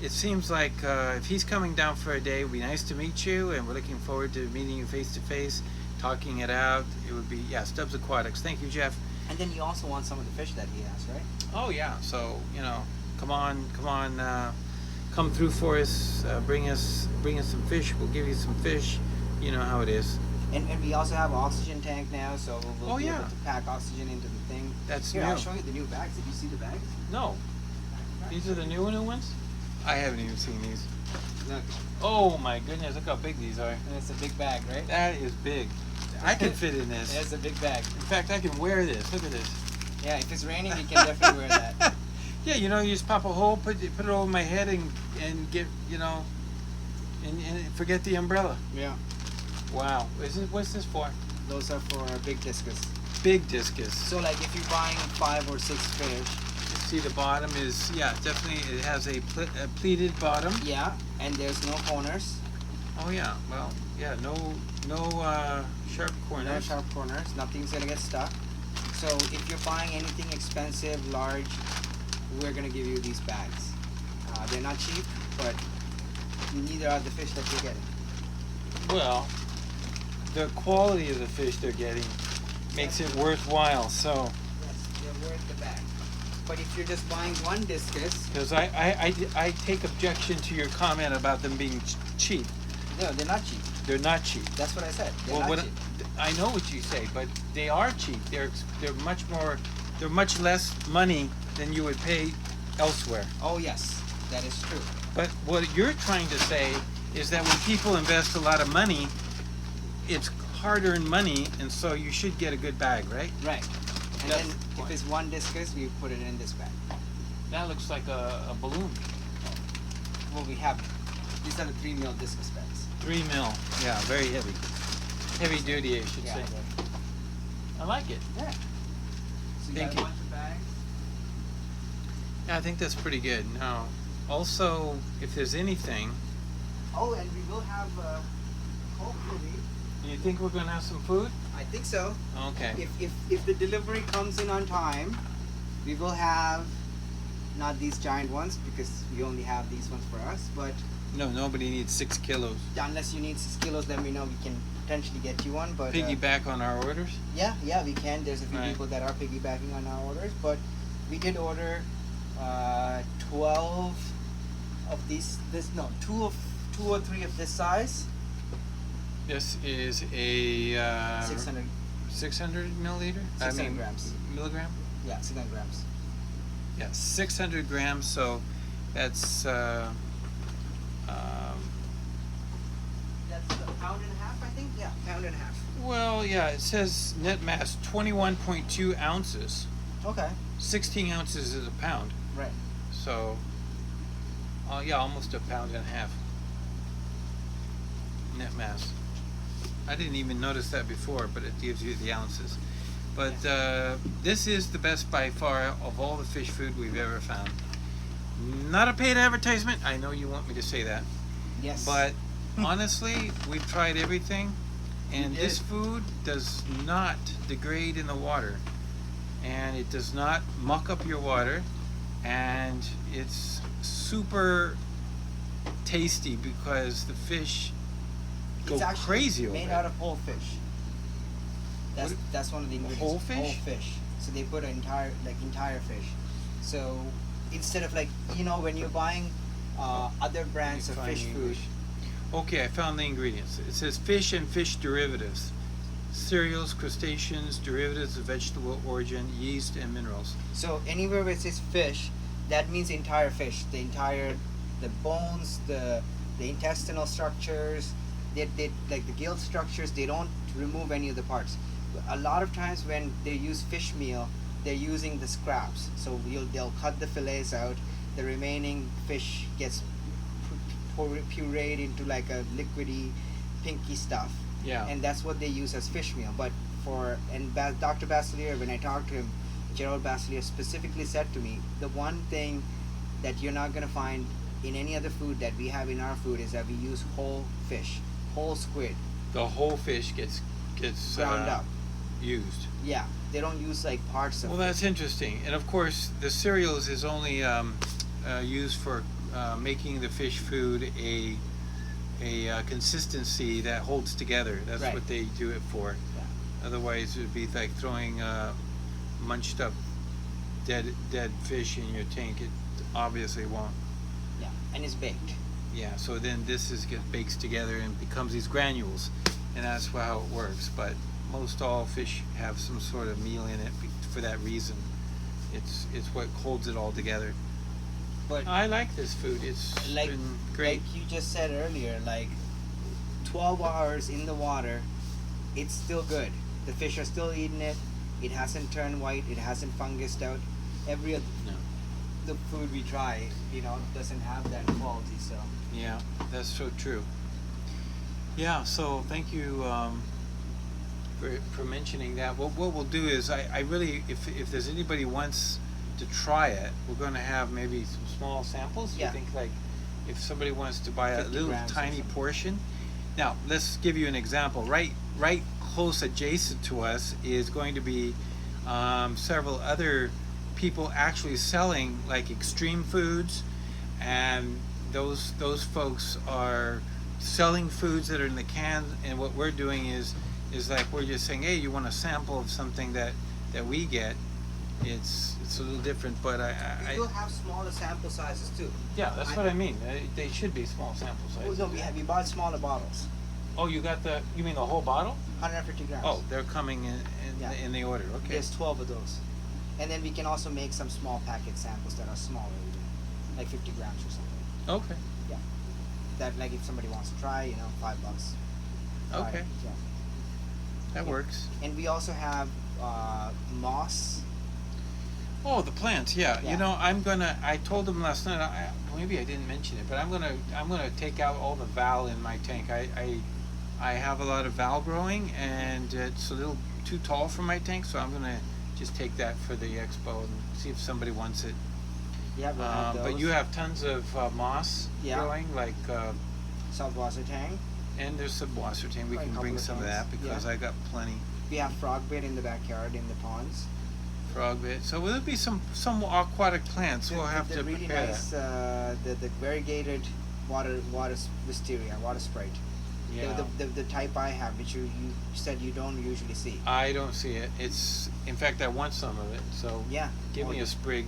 it seems like if he's coming down for a day, it would be nice to meet you, and we're looking forward to meeting you face to face, talking it out. It would be, yeah, Stubbs Aquatics. Thank you, Jeff. And then you also want some of the fish that he has, right? Oh yeah, so you know, come through for us. Bring us some fish. We'll give you some fish. You know how it is. And we also have an oxygen tank now, so we'll Oh, be yeah. able to pack oxygen into the thing. That's Here, new. I'll show you the new bags. Did you see the bags? No, these are the new ones. I haven't even seen these. Look, Oh my goodness, look how big these are. and it's a big bag, right? That is big. I can fit in this. It's a big bag. In fact, I can wear this. Look at this. Yeah, if it's raining, you can definitely wear that. Yeah, you know, you just pop a hole, put it over my head, and get, you know, and forget the umbrella. Yeah. Wow. What's this for? Those are for big discus. Big discus. So like if you're buying 5 or 6 fish, See, the bottom is, yeah, definitely, it has a pleated bottom. yeah, and there's no corners, Oh yeah, well, yeah, no sharp corners. no sharp corners, nothing's gonna get stuck. So if you're buying anything expensive, large, we're gonna give you these bags. They're not cheap, but neither are the fish that you're getting. Well, the quality of the fish they're getting makes it worthwhile. So, Yes, they're worth the bag. But if you're just buying one discus, because I take objection to your comment about them being cheap. no, they're not cheap. They're not cheap. That's what I said. They're Well, not what cheap. I know what you say, but they are cheap. They're much less money than you would pay elsewhere. Oh yes, that is true. But what you're trying to say is that when people invest a lot of money, it's hard-earned money, and so you should get a good bag, right? Right. And That's then the if point. it's one discus, we put it in this bag. That looks like a balloon. Well, we have these are the 3 mil discus bags. 3 mil. Yeah, very heavy. Heavy duty, I should Yeah. say. I like it. Yeah. So you Thank got you. a bunch of bags. Yeah, I think that's pretty good. Now, also, if there's anything, Oh, and we will have hopefully. do you think we're gonna have some food? I think so. Okay. If the delivery comes in on time, we will have not these giant ones because we only have these ones for us. But No, nobody needs 6 kilos. unless you need 6 kilos, then we know we can potentially get you one. But Piggyback on our orders. yeah, we can. There's a few Right. people that are piggybacking on our orders, but we did order 12 of these. Two or three of this size. This is a 600. 600 milliliter. 600 grams. Milligram. Yeah, 600 grams. Yeah, 600 grams. So that's That's a pound and a half, I think. Yeah, pound and a half. well, yeah. It says net mass 21.2 ounces. Okay. 16 ounces is a pound. Right. So, yeah, almost a pound and a half net mass. I didn't even notice that before, but it gives you the ounces. But this is the best by far of all the fish food we've ever found. Not a paid advertisement. I know you want me to say that, Yes. but honestly, we've tried everything, and We this did. food does not degrade in the water, and it does not muck up your water. and it's super tasty because the fish go It's actually crazy over made it. out of whole fish. That's one of the ingredients. Whole fish? Whole fish. So they put an entire fish. So instead of like, you know, when you're buying other brands of Find fish the food. English. Okay, I found the ingredients. It says fish and fish derivatives, cereals, crustaceans, derivatives of vegetable origin, yeast, and minerals. So anywhere where it says fish, that means entire fish. The bones, the intestinal structures, they like the gill structures. They don't remove any of the parts. A lot of times when they use fish meal, they're using the scraps. So they'll cut the fillets out. The remaining fish gets pureed into like a liquidy, pinky stuff. Yeah. And that's what they use as fish meal. But Dr. Basilier, when I talked to him, Gerald Basilier specifically said to me, the one thing that you're not gonna find in any other food that we have in our food is that we use whole fish, whole squid, The whole fish gets ground up. used. Yeah, they don't use like parts of. Well, that's interesting. And of course, the cereals is only used for making the fish food a consistency that holds together. That's Right. what they do it for. Yeah. Otherwise, it would be like throwing munched up dead fish in your tank. It obviously won't. Yeah, and it's baked. Yeah. So then this gets baked together and becomes these granules, and that's how it works. But most all fish have some sort of meal in it for that reason. It's what holds it all together. But I like this food. It's like been great. like you just said earlier, like 12 hours in the water, it's still good. The fish are still eating it. It hasn't turned white. It hasn't fungused out. Every other No. the food we try, you know, doesn't have that quality. So Yeah, that's so true. Yeah, so thank you for mentioning that. What we'll do is, I really, if there's anybody wants to try it, we're going to have maybe some small samples. Yeah. You think, like, if somebody wants to buy a 50 little grams or tiny something. portion. Now, let's give you an example. Right close adjacent to us is going to be several other people actually selling like extreme foods, and those folks are selling foods that are in the can, and what we're doing is like we're just saying, hey, you want a sample of something that we get. It's a little different, but we will have smaller sample sizes too. yeah, that's what I mean. They should be small sample Oh, sizes. no, we bought smaller bottles, Oh, you mean the whole bottle? 150 grams. Oh, they're coming Yeah. in the order. Okay. There's 12 of those, and then we can also make some small packet samples that are smaller, even, like 50 grams or something. Okay. Yeah, that like if somebody wants to try, you know, $5. Try Okay. it, yeah. That Yeah. works. And we also have moss. Oh, the plants, yeah. Yeah. You know, I told them last night, maybe I didn't mention it, but I'm gonna take out all the val in my tank. I have a lot of val growing, and it's a little too tall for my tank, so I'm gonna just take that for the expo and see if somebody wants it. Yeah, we'll have those. But you have tons of moss Yeah. growing, like, saltwater tang. and there's some wassertain. We Like a can couple bring of some of tanks. that because Yeah. I got plenty. We have frog bait in the backyard in the ponds. Frog bait. So will there be some aquatic plants? We'll have the to really prepare nice that. the variegated water wisteria, water sprite. Yeah. The type I have, which you said you don't usually see. I don't see it. In fact, I want some of it. So Yeah. give me a sprig.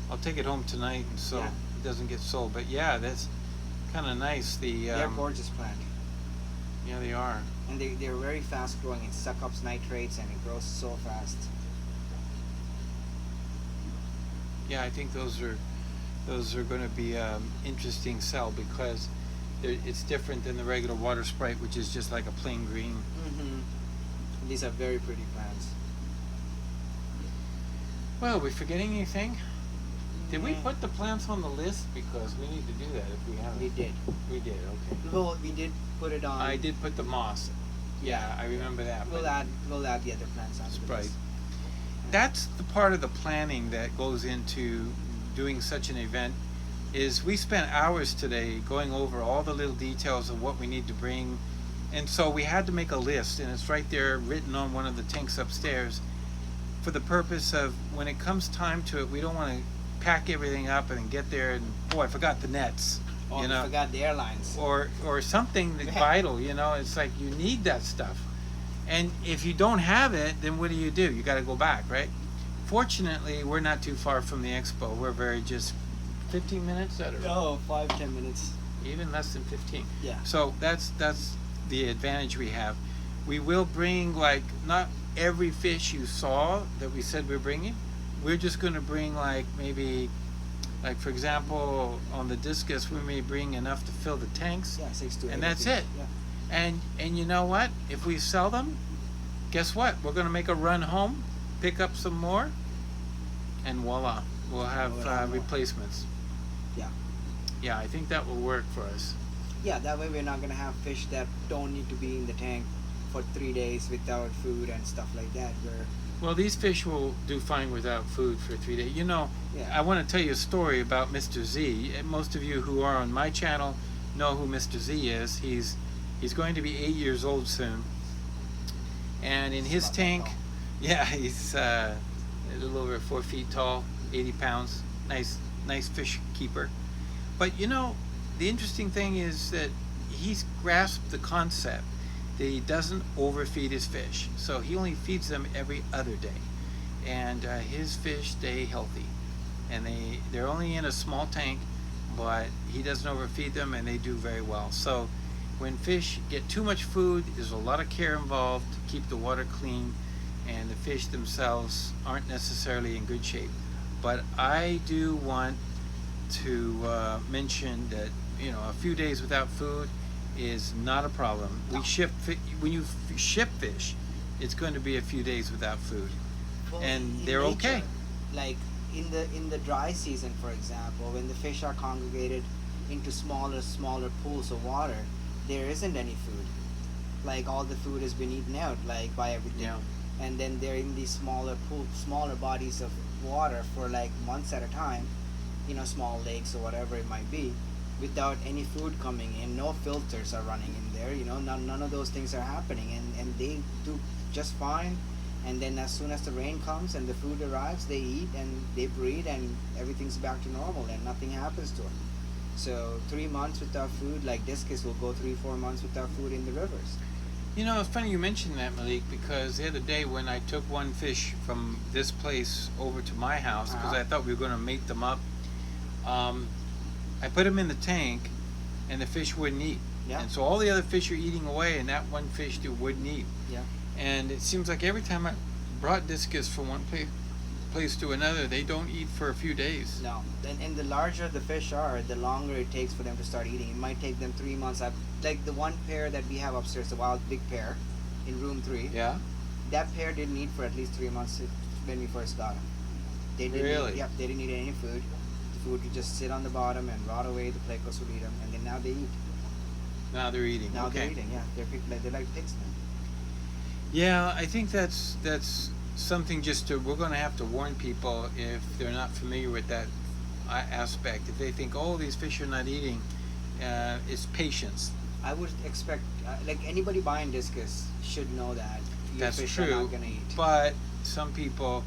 I'll take it home tonight, so Yeah. it doesn't get sold. But yeah, that's kind of nice. They're gorgeous plant, Yeah, they are. and they're very fast growing. It sucks up nitrates and it grows so fast. Yeah, I think those are going to be interesting sell because it's different than the regular water sprite, which is just like a plain green. Mm-hmm. These are very pretty plants. Well, are we forgetting anything? Did we Mm. put the plants on the list? Because we need to do that if we haven't. We did. We did. Okay. Well, we did put it on. I did put the moss. Yeah, I remember that. We'll but- add the other plants onto Sprite. this. That's the part of the planning that goes into doing such an event. Is we spent hours today going over all the little details of what we need to bring, and so we had to make a list, and it's right there written on one of the tanks upstairs, for the purpose of when it comes time to it, we don't want to pack everything up and then get there and boy, I forgot the nets. Oh, You know, forgot the airlines. or something that's vital. You know, it's like you need that stuff, and if you don't have it, then what do? You got to go back, right? Fortunately, we're not too far from the expo. We're very just 15 minutes out of Oh, 5-10 minutes. even less than 15. Yeah. So that's the advantage we have. We will bring, like, not every fish you saw that we said we're bringing. We're just going to bring, like, maybe, like, for example, on the Discus, we may bring enough to fill the tanks. Yeah, 6 to 8. And that's fish. it. Yeah. And you know what? If we sell them, guess what? We're going to make a run home, pick up some more, and voila, we'll have replacements. Yeah. Yeah, I think that will work for us. Yeah, that way we're not gonna have fish that don't need to be in the tank for 3 days without food and stuff like that. Well, these fish will do fine without food for 3 days. You know, Yeah. I want to tell you a story about Mr. Z. And most of you who are on my channel know who Mr. Z is. He's going to be 8 years old soon. And in his Not that tank, tall. yeah, he's a little over 4 feet tall, 80 pounds. Nice fish keeper. But you know, the interesting thing is that he's grasped the concept that he doesn't overfeed his fish. So he only feeds them every other day. And his fish stay healthy. And they're only in a small tank, but he doesn't overfeed them and they do very well. So when fish get too much food, there's a lot of care involved to keep the water clean, and the fish themselves aren't necessarily in good shape. But I do want to mention that, you know, a few days without food is not a problem. No. When you ship fish, it's going to be a few days without food, Well, and in they're nature, okay. Like in the dry season, for example, when the fish are congregated into smaller pools of water, there isn't any food. Like all the food has been eaten out, like by everything. Yeah. And then they're in these smaller bodies of water for like months at a time, you know, small lakes or whatever it might be, without any food coming in. No filters are running in there, you know, none of those things are happening, and they do just fine. And then as soon as the rain comes and the food arrives, they eat and they breed and everything's back to normal and nothing happens to them. So 3 months without food, like Discus will go 3-4 months without food in the rivers. You know, it's funny you mentioned that, Malik, because the other day when I took one fish from this place over to my house, because I thought we were going to mate them up, I put them in the tank and the fish wouldn't eat. Yeah. And so all the other fish are eating away and that one fish wouldn't eat. Yeah. And it seems like every time I brought Discus from one place to another, they don't eat for a few days. No. And the larger the fish are, the longer it takes for them to start eating. It might take them 3 months. Like the one pair that we have upstairs, the wild big pair in room 3. Yeah? That pair didn't eat for at least 3 months when we first got them. They didn't Really? Eat, yep, they didn't eat any food. The food would just sit on the bottom and rot away. The plecos would eat them, and then now they eat. Now they're eating. Now okay. they're eating. Yeah, they're like pigs now. Yeah, I think that's something we're going to have to warn people if they're not familiar with that aspect. If they think, oh, these fish are not eating, it's patience. I would expect, like anybody buying Discus should know that your That's fish true. are not going to eat. But some people,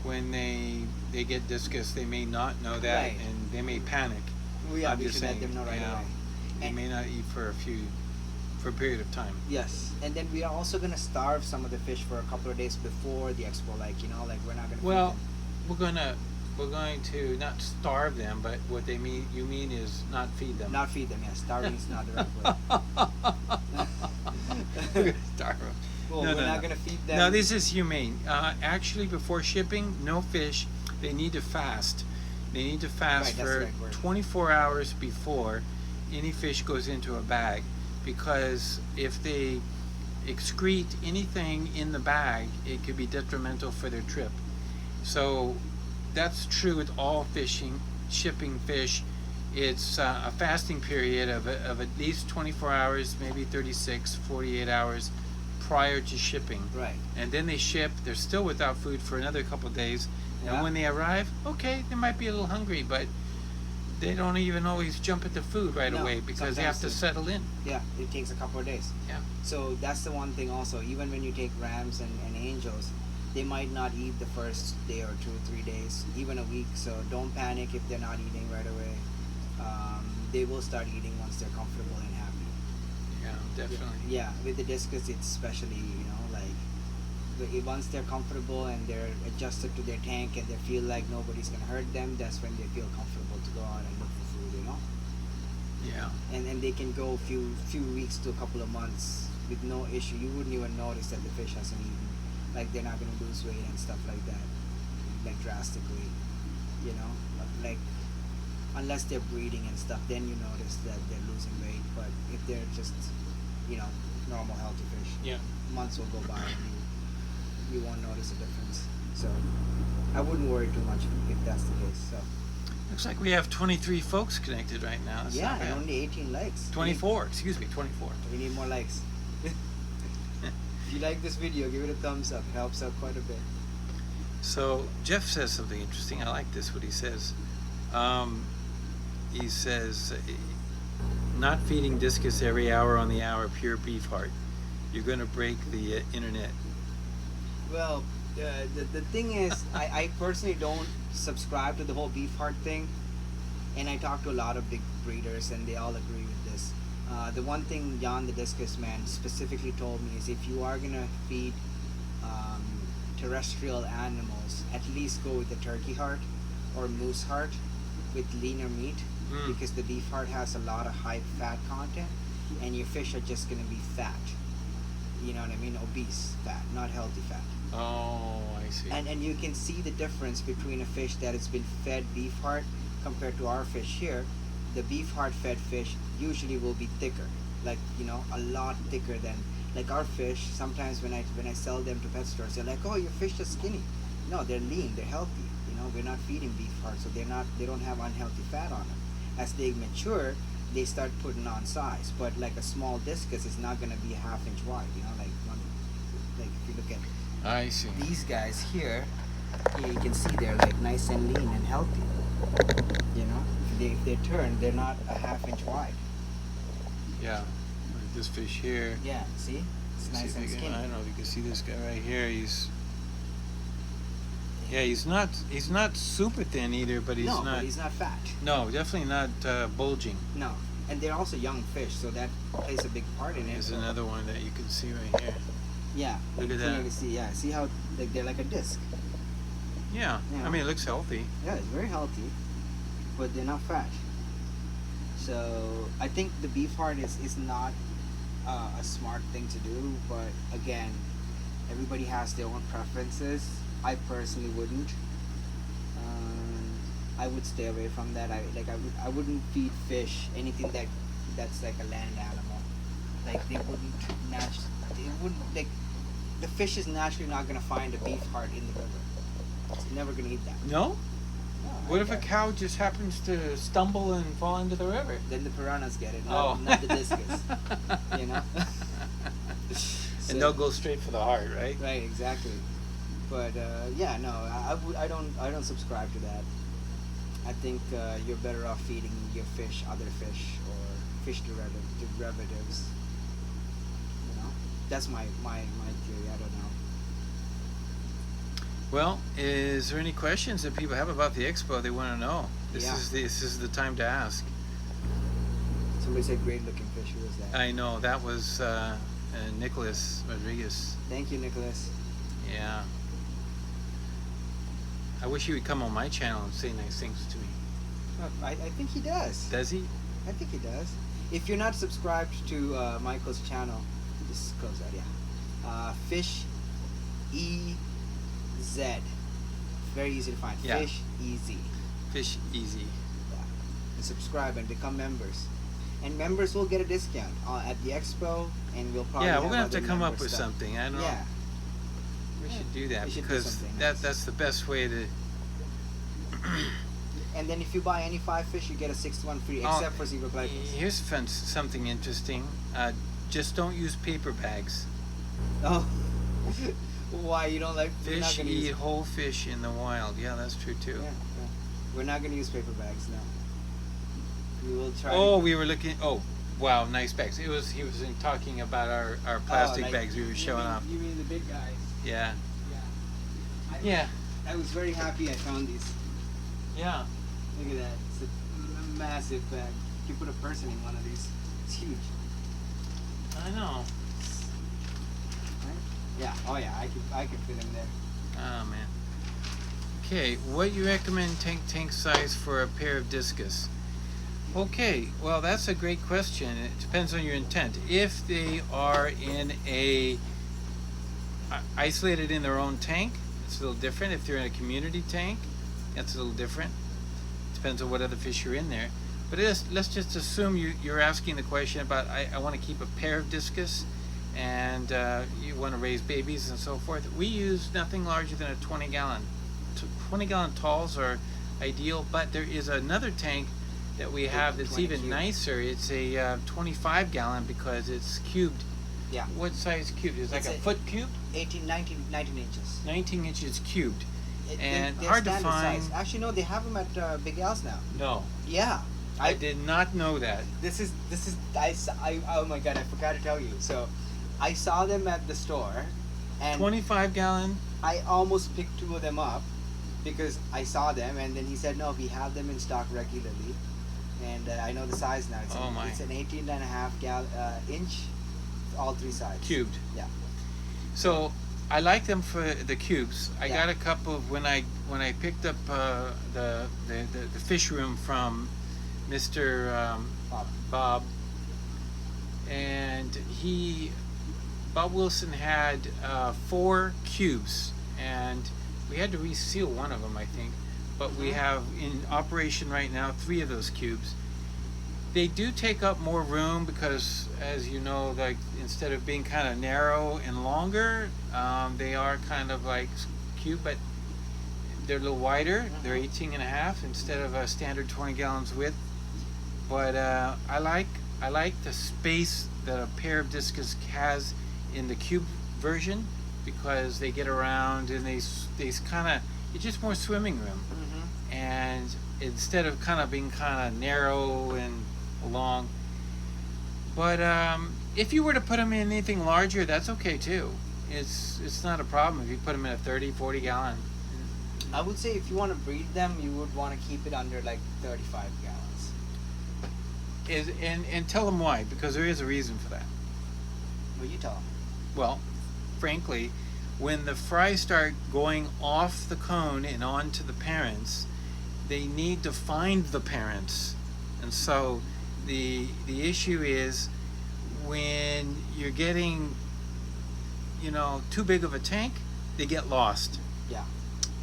when they get Discus, they may not know that, Right. and they may panic. Well, yeah, I'm we just should let saying, them know right yeah, away. They And- may not eat for a period of time. Yes, and then we are also gonna starve some of the fish for a couple of days before the expo. Like, you know, like we're not gonna. Well, feed we're going to not starve them, but what you mean is not feed them. them. Not feed them. Yeah, starving is not the right word. Starve them. Well, No, we're no, not no. gonna feed them. No, this is humane. Actually, before shipping, no fish. They need to fast. They need to fast Right, that's the for right word. 24 hours before any fish goes into a bag, because if they excrete anything in the bag, it could be detrimental for their trip. So that's true with all shipping fish. It's a fasting period of at least 24 hours, maybe 36, 48 hours prior to shipping. Right. And then they ship, they're still without food for another couple of days. Yeah. And when they arrive, okay, they might be a little hungry, but they don't even always jump at the food right No, away because they have to sometimes settle in. Yeah, it takes a couple of days. Yeah. So that's the one thing also. Even when you take rams and angels, They might not eat the first day or 2 or 3 days, even a week. So don't panic if they're not eating right away. They will start eating once they're comfortable and happy. Yeah, definitely. Yeah, with the discus, it's especially, once they're comfortable and they're adjusted to their tank and they feel like nobody's gonna hurt them, that's when they feel comfortable to go out and look for food. Yeah. And they can go a few weeks to a couple of months with no issue. You wouldn't even notice that the fish hasn't eaten. Like they're not gonna lose weight and stuff like that, like drastically. Like unless they're breeding and stuff, then you notice that they're losing weight. But if they're just, normal healthy fish, Yeah. months will go by and you won't notice a difference. So I wouldn't worry too much if that's the case. So Looks like we have 23 folks connected right now. That's yeah, not bad. and only 18 likes. 24. Excuse me, 24. We need more likes. If you like this video, give it a thumbs up. It helps out quite a bit. So Jeff says something interesting. I like this. What he says. He says, not feeding discus every hour on the hour, pure beef heart. You're going to break the internet. Well, the thing is, I personally don't subscribe to the whole beef heart thing, and I talk to a lot of big breeders, and they all agree with this. The one thing Jan the Discus man specifically told me is if you are gonna feed terrestrial animals, at least go with the turkey heart or moose heart with leaner meat, because the beef heart has a lot of high fat content, and your fish are just gonna be fat. You know what I mean? Obese fat, not healthy fat. Oh, I see. And you can see the difference between a fish that has been fed beef heart compared to our fish here. The beef heart fed fish usually will be thicker, like a lot thicker than like our fish. Sometimes when I sell them to pet stores, they're like, "Oh, your fish is skinny." No, they're lean, they're healthy. We're not feeding beef heart, so they don't have unhealthy fat on them. As they mature, they start putting on size. But like a small discus is not going to be a half-inch wide. Like if you look at I see. these guys here, you can see they're like nice and lean and healthy. If they turn, they're not a half-inch wide. Yeah. Like this fish here. Yeah, see? It's nice and skinny. I don't know if you can see this guy right here. He's not super thin either, but he's but he's not fat. No, definitely not bulging. No, and they're also young fish, so that plays a big part in it. There's another one that you can see right here. Yeah, Look at that. See how they're like a disc. Yeah. I mean, it looks healthy. Yeah, it's very healthy, but they're not fat. So I think the beef heart is not a smart thing to do, but again, everybody has their own preferences. I personally wouldn't. I would stay away from that. I wouldn't feed fish anything that's like a land animal. Like they wouldn't like the fish is naturally not gonna find a beef heart in the river. It's never gonna eat that. No? No, What if a cow just happens to stumble and fall into the river? Then the piranhas get it, Oh. not the discus. And they'll go straight for the heart, right? Right, exactly. But I don't subscribe to that. I think you're better off feeding your fish other fish or fish derivatives. That's my theory. I don't know. Well, is there any questions that people have about the expo they want to know? This is the time to ask. Somebody said great looking fish. Who was that? I know that was Nicholas Rodriguez. Thank you, Nicholas. Yeah. I wish he would come on my channel and say nice things to me. I think he does. Does he? I think he does. If you're not subscribed to Michael's channel, just close that. Yeah. Fish EZ. Very easy to find. Yeah. Fish EZ. Fish easy. Yeah. And subscribe and become members. And members will get a discount at the expo, and we'll probably Yeah, we're gonna have other to come up member with stuff. something. I don't know. Yeah. We should do that We should do because something nice. that's the best way to. And then if you buy any 5 fish, you get a 6th one free, except for zebra glyphos. Here's something interesting. Just don't use paper bags. Oh. Why you don't like? We're not Fish gonna eat use, whole fish in the wild. Yeah, that's true too. yeah. We're not gonna use paper bags. No. We will try. Oh, we were looking. Oh, wow, nice bags. He was talking about our plastic like- bags we were showing off. You mean the big guys? Yeah. Yeah. Yeah. I was very happy I found these. Yeah. Look at that. It's a massive bag. You put a person in one of these. It's huge. I know. Right? Yeah. Oh yeah. I could fit in there. Oh man. Okay, what you recommend tank size for a pair of Discus? Okay, well that's a great question. It depends on your intent. If they are in a isolated in their own tank, it's a little different. If they're in a community tank, that's a little different. Depends on what other fish are in there. But let's just assume you're asking the question about I want to keep a pair of Discus and you want to raise babies and so forth. We use nothing larger than a 20-gallon. 20-gallon talls are ideal, but there is another tank that we have that's even cube. Nicer. It's a 25-gallon because it's cubed. Yeah. What size cubed? It's like a foot cubed? 19 inches. 19 inches cubed. And They're hard to standard find. size. Actually, no, they have them at Big Al's now. No. Yeah. I did not know that. This is oh my god, I forgot to tell you. So I saw them at the store and 25-gallon. I almost picked two of them up because I saw them, and then he said no, we have them in stock regularly, and I know the size now. It's an 18.5 inch, all three sides. Cubed. Yeah. So I like them for the cubes. I Yeah. got a couple of when I picked up the fish room from Mr. Bob, and Bob Wilson had 4 cubes, and we had to reseal one of them, I think, but we have in operation right now 3 of those cubes. They do take up more room because, as you know, like instead of being kind of narrow and longer, they are kind of like cube, but they're a little wider. They're 18.5 instead of a standard 20 gallons width. But I like the space that a pair of Discus has in the cube version because they get around and they kind of, it's just more swimming room. And instead of kind of being kind of narrow and long. But if you were to put them in anything larger, that's okay too. It's not a problem if you put them in a 30, 40 gallon. I would say if you want to breed them, you would want to keep it under like 35 gallons. And tell them why, because there is a reason for that. Well, you tell them. Well, frankly, when the fry start going off the cone and onto the parents, they need to find the parents. And so the issue is when you're getting, too big of a tank, they get lost. Yeah.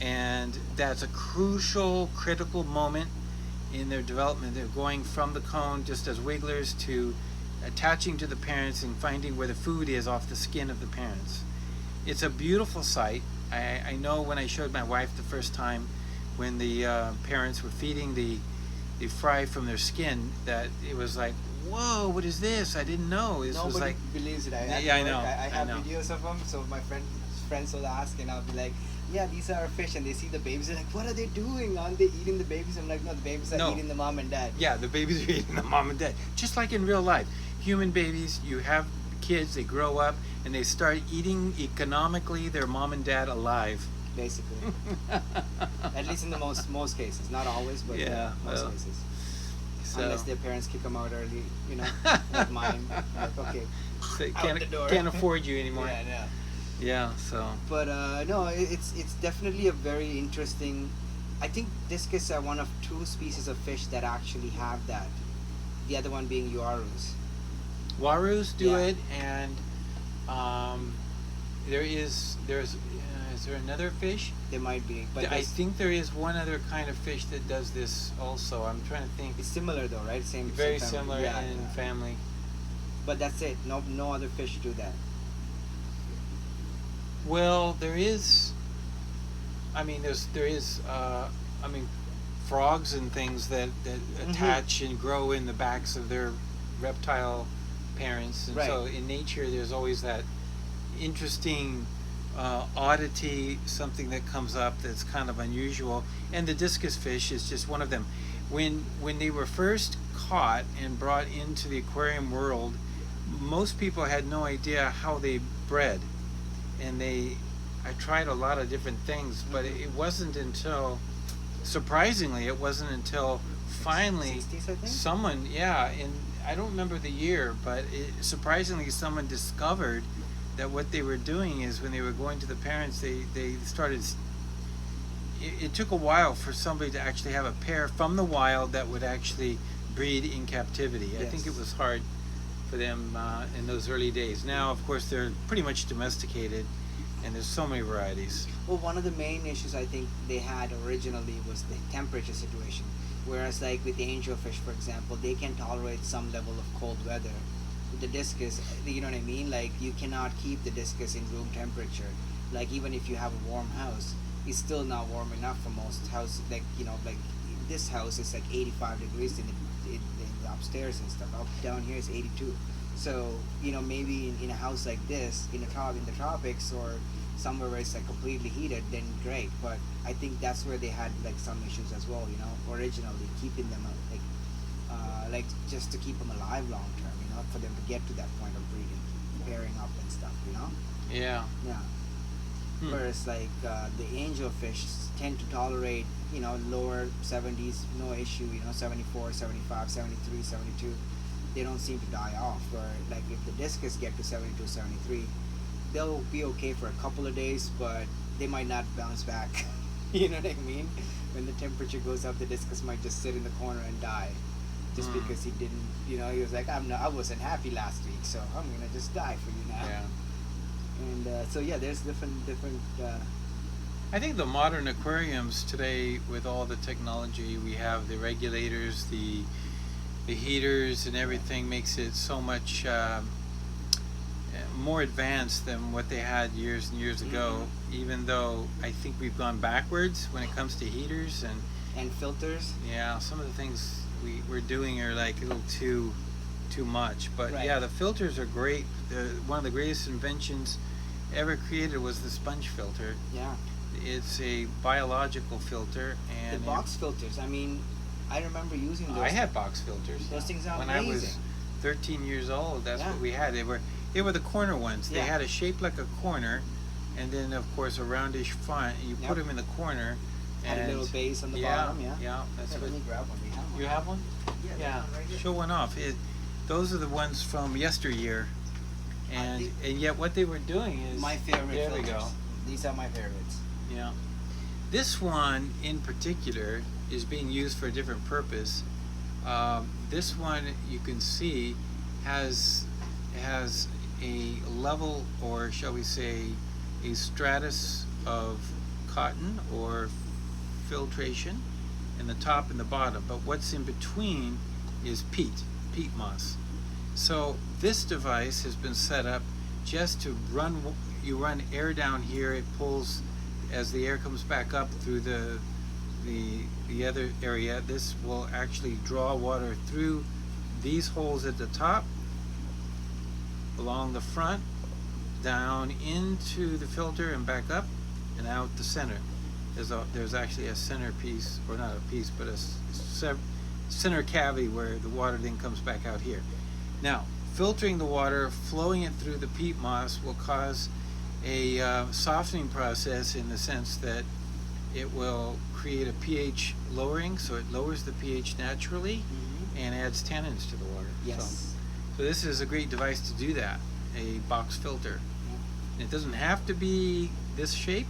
And that's a critical moment in their development. They're going from the cone just as wigglers to attaching to the parents and finding where the food is off the skin of the parents. It's a beautiful sight. I know when I showed my wife the first time when the parents were feeding the fry from their skin, that it was like, whoa, what is this? I didn't know. This Nobody was like, believes it. I know. I have know. videos of them, so my friends will ask, and I'll be like, yeah, these are our fish, and they see the babies. They're like, what are they doing? Aren't they eating the babies? I'm like, no, the babies are eating the mom and dad. Yeah, the babies are eating the mom and dad. Just like in real life. Human babies, you have kids, they grow up, and they start eating economically their mom and dad alive. Basically. At least in the most cases. Not always, but most cases. So. Unless their parents kick them out early, like mine. Like, okay, So out the door. can't afford you anymore. Yeah. Yeah, so. But no, it's definitely a very interesting. I think Discus are one of 2 species of fish that actually have that. The other one being Uarus. Warus do Yeah. it, and is there another fish? There might be, but I think there is one other kind of fish that does this also. I'm trying to think. it's similar though, right? Same. Very same similar family. in family. But that's it. No other fish do that. Well, there is. I mean, frogs and things that attach and grow in the backs of their reptile parents, and Right. so in nature, there's always that interesting oddity, something that comes up that's kind of unusual. And the discus fish is just one of them. When they were first caught and brought into the aquarium world, most people had no idea how they bred, and they I tried a lot of different things, but it wasn't until, surprisingly, it wasn't until finally 60s, I think? someone, yeah, I don't remember the year, but surprisingly someone discovered that what they were doing is when they were going to the parents, they started, it took a while for somebody to actually have a pair from the wild that would actually breed in captivity. I think it was hard for them in those early days. Now, of course, they're pretty much domesticated, and there's so many varieties. Well, one of the main issues I think they had originally was the temperature situation. Whereas, like with the angelfish, for example, they can tolerate some level of cold weather. With the discus, you know what I mean? Like, you cannot keep the discus in room temperature. Like, even if you have a warm house, it's still not warm enough for most houses. Like, you know, like this house is like 85 degrees in the upstairs and stuff. Up down here is 82. So, you know, maybe in a house like this, in the tropics, or somewhere where it's like completely heated, then great. But I think that's where they had like some issues as well, you know, originally keeping them like just to keep them alive long term, you know, for them to get to that point of breeding, pairing up and stuff, you know. Yeah. Yeah. Whereas like the angelfish tend to tolerate, you know, lower 70s, no issue, you know, 74, 75, 73, 72. They don't seem to die off. Where like if the discus get to 72, 73, they'll be okay for a couple of days, but they might not bounce back. You know what I mean? When the temperature goes up, the discus might just sit in the corner and die, just because he didn't, you know, he was like, I wasn't happy last week, so I'm gonna just die for you now. Yeah. And so yeah, there's different. I think the modern aquariums today, with all the technology we have, the regulators, the heaters, and everything, makes it so much more advanced than what they had years and years ago. Even though I think we've gone backwards when it comes to heaters and filters. Yeah, some of the things we're doing are like a little too much. But yeah, the filters are great. One of the greatest inventions ever created was the sponge filter. Yeah. It's a biological filter, and the box filters. I mean, I remember using those. I had box filters. Those things are when amazing. I was 13 years old, that's what we had. They were the corner ones. They had a shape like a corner, and then of course a roundish front. You put them in the corner. Had a little base on the bottom. Yeah. That's what. Let me grab one. We have one. You have one? Yeah. One right here. Show one off. Those are the ones from yesteryear, and yet what they were doing is my favorite. There filters. we go. These are my favorites. Yeah. This one in particular is being used for a different purpose. This one, you can see, has a level, or shall we say a stratus of cotton or filtration in the top and the bottom, but what's in between is peat moss. So this device has been set up just to run air down here. It pulls, as the air comes back up through the other area, this will actually draw water through these holes at the top, along the front, down into the filter and back up and out the center. There's actually a center piece, or not a piece, but a center cavity where the water then comes back out here. Now, filtering the water, flowing it through the peat moss will cause a softening process, in the sense that it will create a pH lowering, so it lowers the pH naturally and adds tannins to the water. Yes. So this is a great device to do that, a box filter. It doesn't have to be this shape,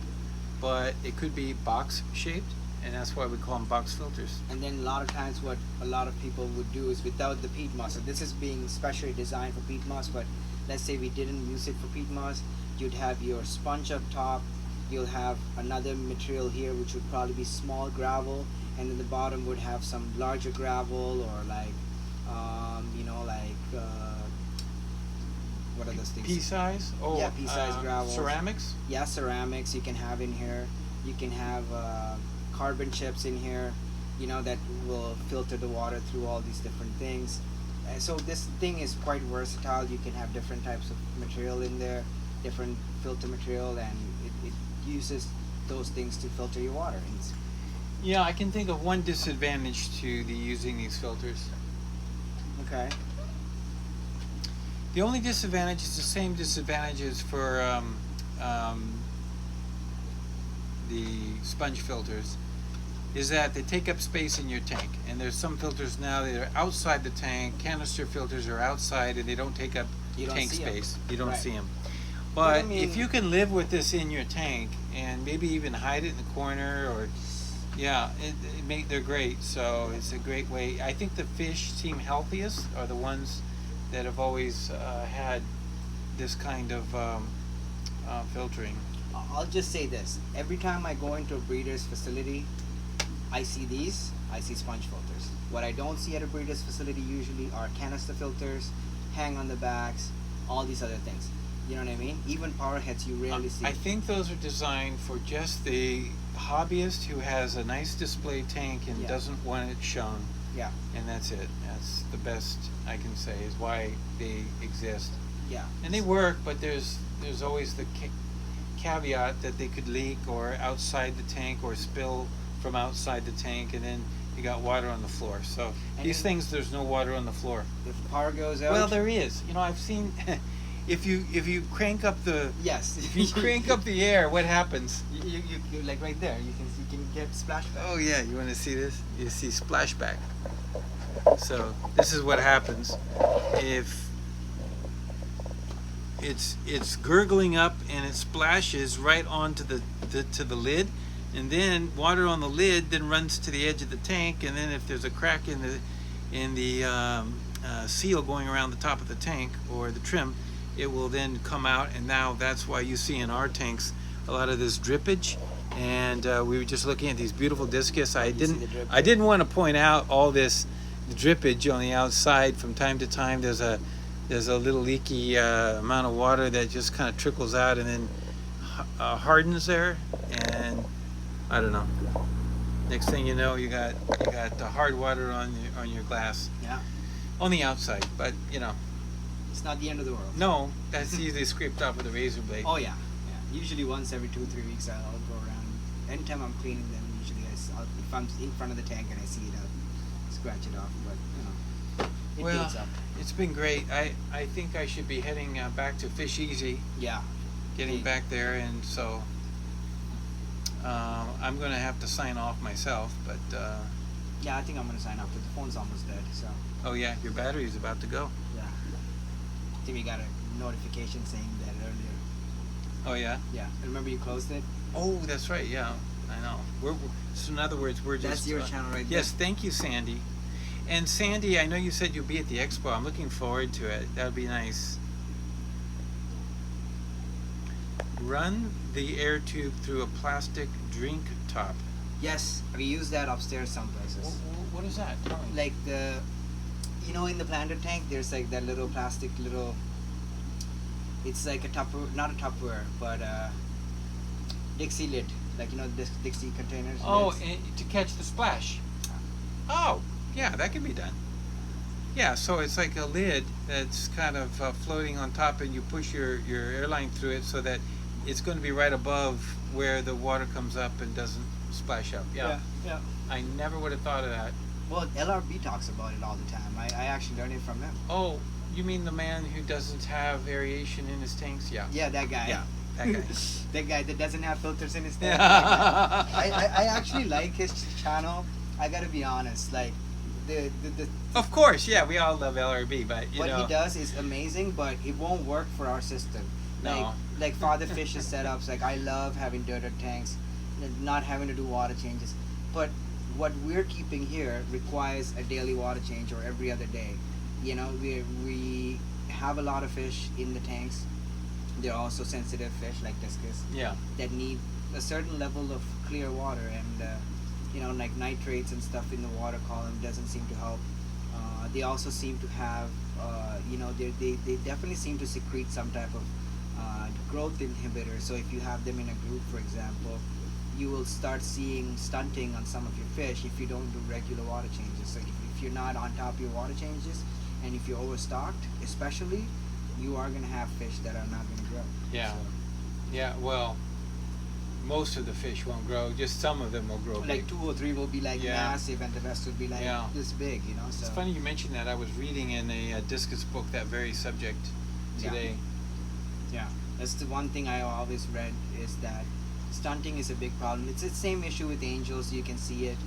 but it could be box shaped, and that's why we call them box filters. And then a lot of times what a lot of people would do is, without the peat moss, so this is being specially designed for peat moss, but let's say we didn't use it for peat moss, you'd have your sponge up top, you'll have another material here which would probably be small gravel, and then the bottom would have some larger gravel, or like you know, like what are those things? Pea size? Oh, yeah, pea size gravel. Ceramics? Yeah, ceramics you can have in here. You can have carbon chips in here, you know, that will filter the water through all these different things. So this thing is quite versatile. You can have different types of material in there, different filter material, and it uses those things to filter your water. Yeah, I can think of one disadvantage to using these filters. Okay. The only disadvantage is the same disadvantages for the sponge filters is that they take up space in your tank. And there's some filters now that are outside the tank. Canister filters are outside and they don't take up tank space. You don't see them. But I mean, if you can live with this in your tank and maybe even hide it in the corner, or they're great. So it's a great way. I think the fish seem healthiest are the ones that have always had this kind of filtering. I'll just say this: every time I go into a breeder's facility, I see sponge filters. What I don't see at a breeder's facility usually are canister filters, hang on the backs, all these other things. You know what I mean? Even power heads you rarely see. I think those are designed for just the hobbyist who has a nice display tank and doesn't want it shown. Yeah. And that's it. That's the best I can say is why they exist. Yeah. And they work, but there's always the caveat that they could leak or outside the tank or spill from outside the tank, and then you got water on the floor. So and these things, there's no water on the floor. If the power goes out. Well, there is. You know, I've seen. If you crank up the if you crank up the air, what happens? You like right there. You can get splashback. Oh yeah, you want to see this? You see splashback. So this is what happens if it's gurgling up and it splashes right onto the lid, and then water on the lid then runs to the edge of the tank, and then if there's a crack in the seal going around the top of the tank or the trim, it will then come out, and now that's why you see in our tanks a lot of this drippage. And we were just looking at these beautiful discus. I didn't want to point out all this drippage on the outside. From time to time there's a little leaky amount of water that just kind of trickles out and then hardens there, and I don't know, next thing you know you got the hard water on your glass. Yeah. On the outside, but you know, it's not the end of the world. No, that's easily scraped off with a razor blade. Oh yeah. Usually once every 2-3 weeks I'll go around. Anytime I'm cleaning them, usually if I'm in front of the tank and I see it, I'll scratch it off. But you know, it builds up. It's been great. I think I should be heading back to Fish Easy. Yeah. Getting back there, and so I'm going to have to sign off myself, but yeah, I think I'm going to sign off, but the phone's almost dead. So. Oh yeah, your battery's about to go. Yeah. I think we got a notification saying that earlier. Oh yeah? Yeah. Remember you closed it? Oh, that's right. Yeah, I know. So in other words, we're just... That's your channel right there. Yes, thank you, Sandy. And Sandy, I know you said you'll be at the expo. I'm looking forward to it. That would be nice. Run the air tube through a plastic drink top. Yes, we use that upstairs some places. What is that? Tell me. Like in the planter tank, there's like that little plastic it's like a Tupperware, not a Tupperware, but Dixie lid, like the Dixie containers. Oh, to catch the splash. Oh, yeah, that can be done. Yeah, so it's like a lid that's kind of floating on top, and you push your airline through it so that it's going to be right above where the water comes up and doesn't splash up. Yeah. I never would have thought of that. Well, LRB talks about it all the time. I actually learned it from him. Oh, you mean the man who doesn't have aeration in his tanks? Yeah. Yeah, that guy. Yeah, that guy. That guy that doesn't have filters in his tank. I actually like his channel. I gotta be honest. Like, the Of course, yeah, we all love LRB, but what he does is amazing, but it won't work for our system. No. Like Father Fish's setups. Like, I love having dirted tanks, not having to do water changes. But what we're keeping here requires a daily water change or every other day. You know, we have a lot of fish in the tanks. They're also sensitive fish like Discus. Yeah. That need a certain level of clear water, and like nitrates and stuff in the water column doesn't seem to help. They also seem to have, they definitely seem to secrete some type of growth inhibitor. So if you have them in a group, for example, you will start seeing stunting on some of your fish if you don't do regular water changes. So if you're not on top of your water changes, and if you're overstocked, especially, you are going to have fish that are not going to grow. Yeah. So. Yeah, well, most of the fish won't grow. Just some of them will grow like big. 2 or 3 will be like massive, and the rest will be like this big, So. It's funny you mentioned that. I was reading in a Discus book that very subject today. Yeah. That's the one thing I always read, is that Stunting is a big problem. It's the same issue with angels. You can see it.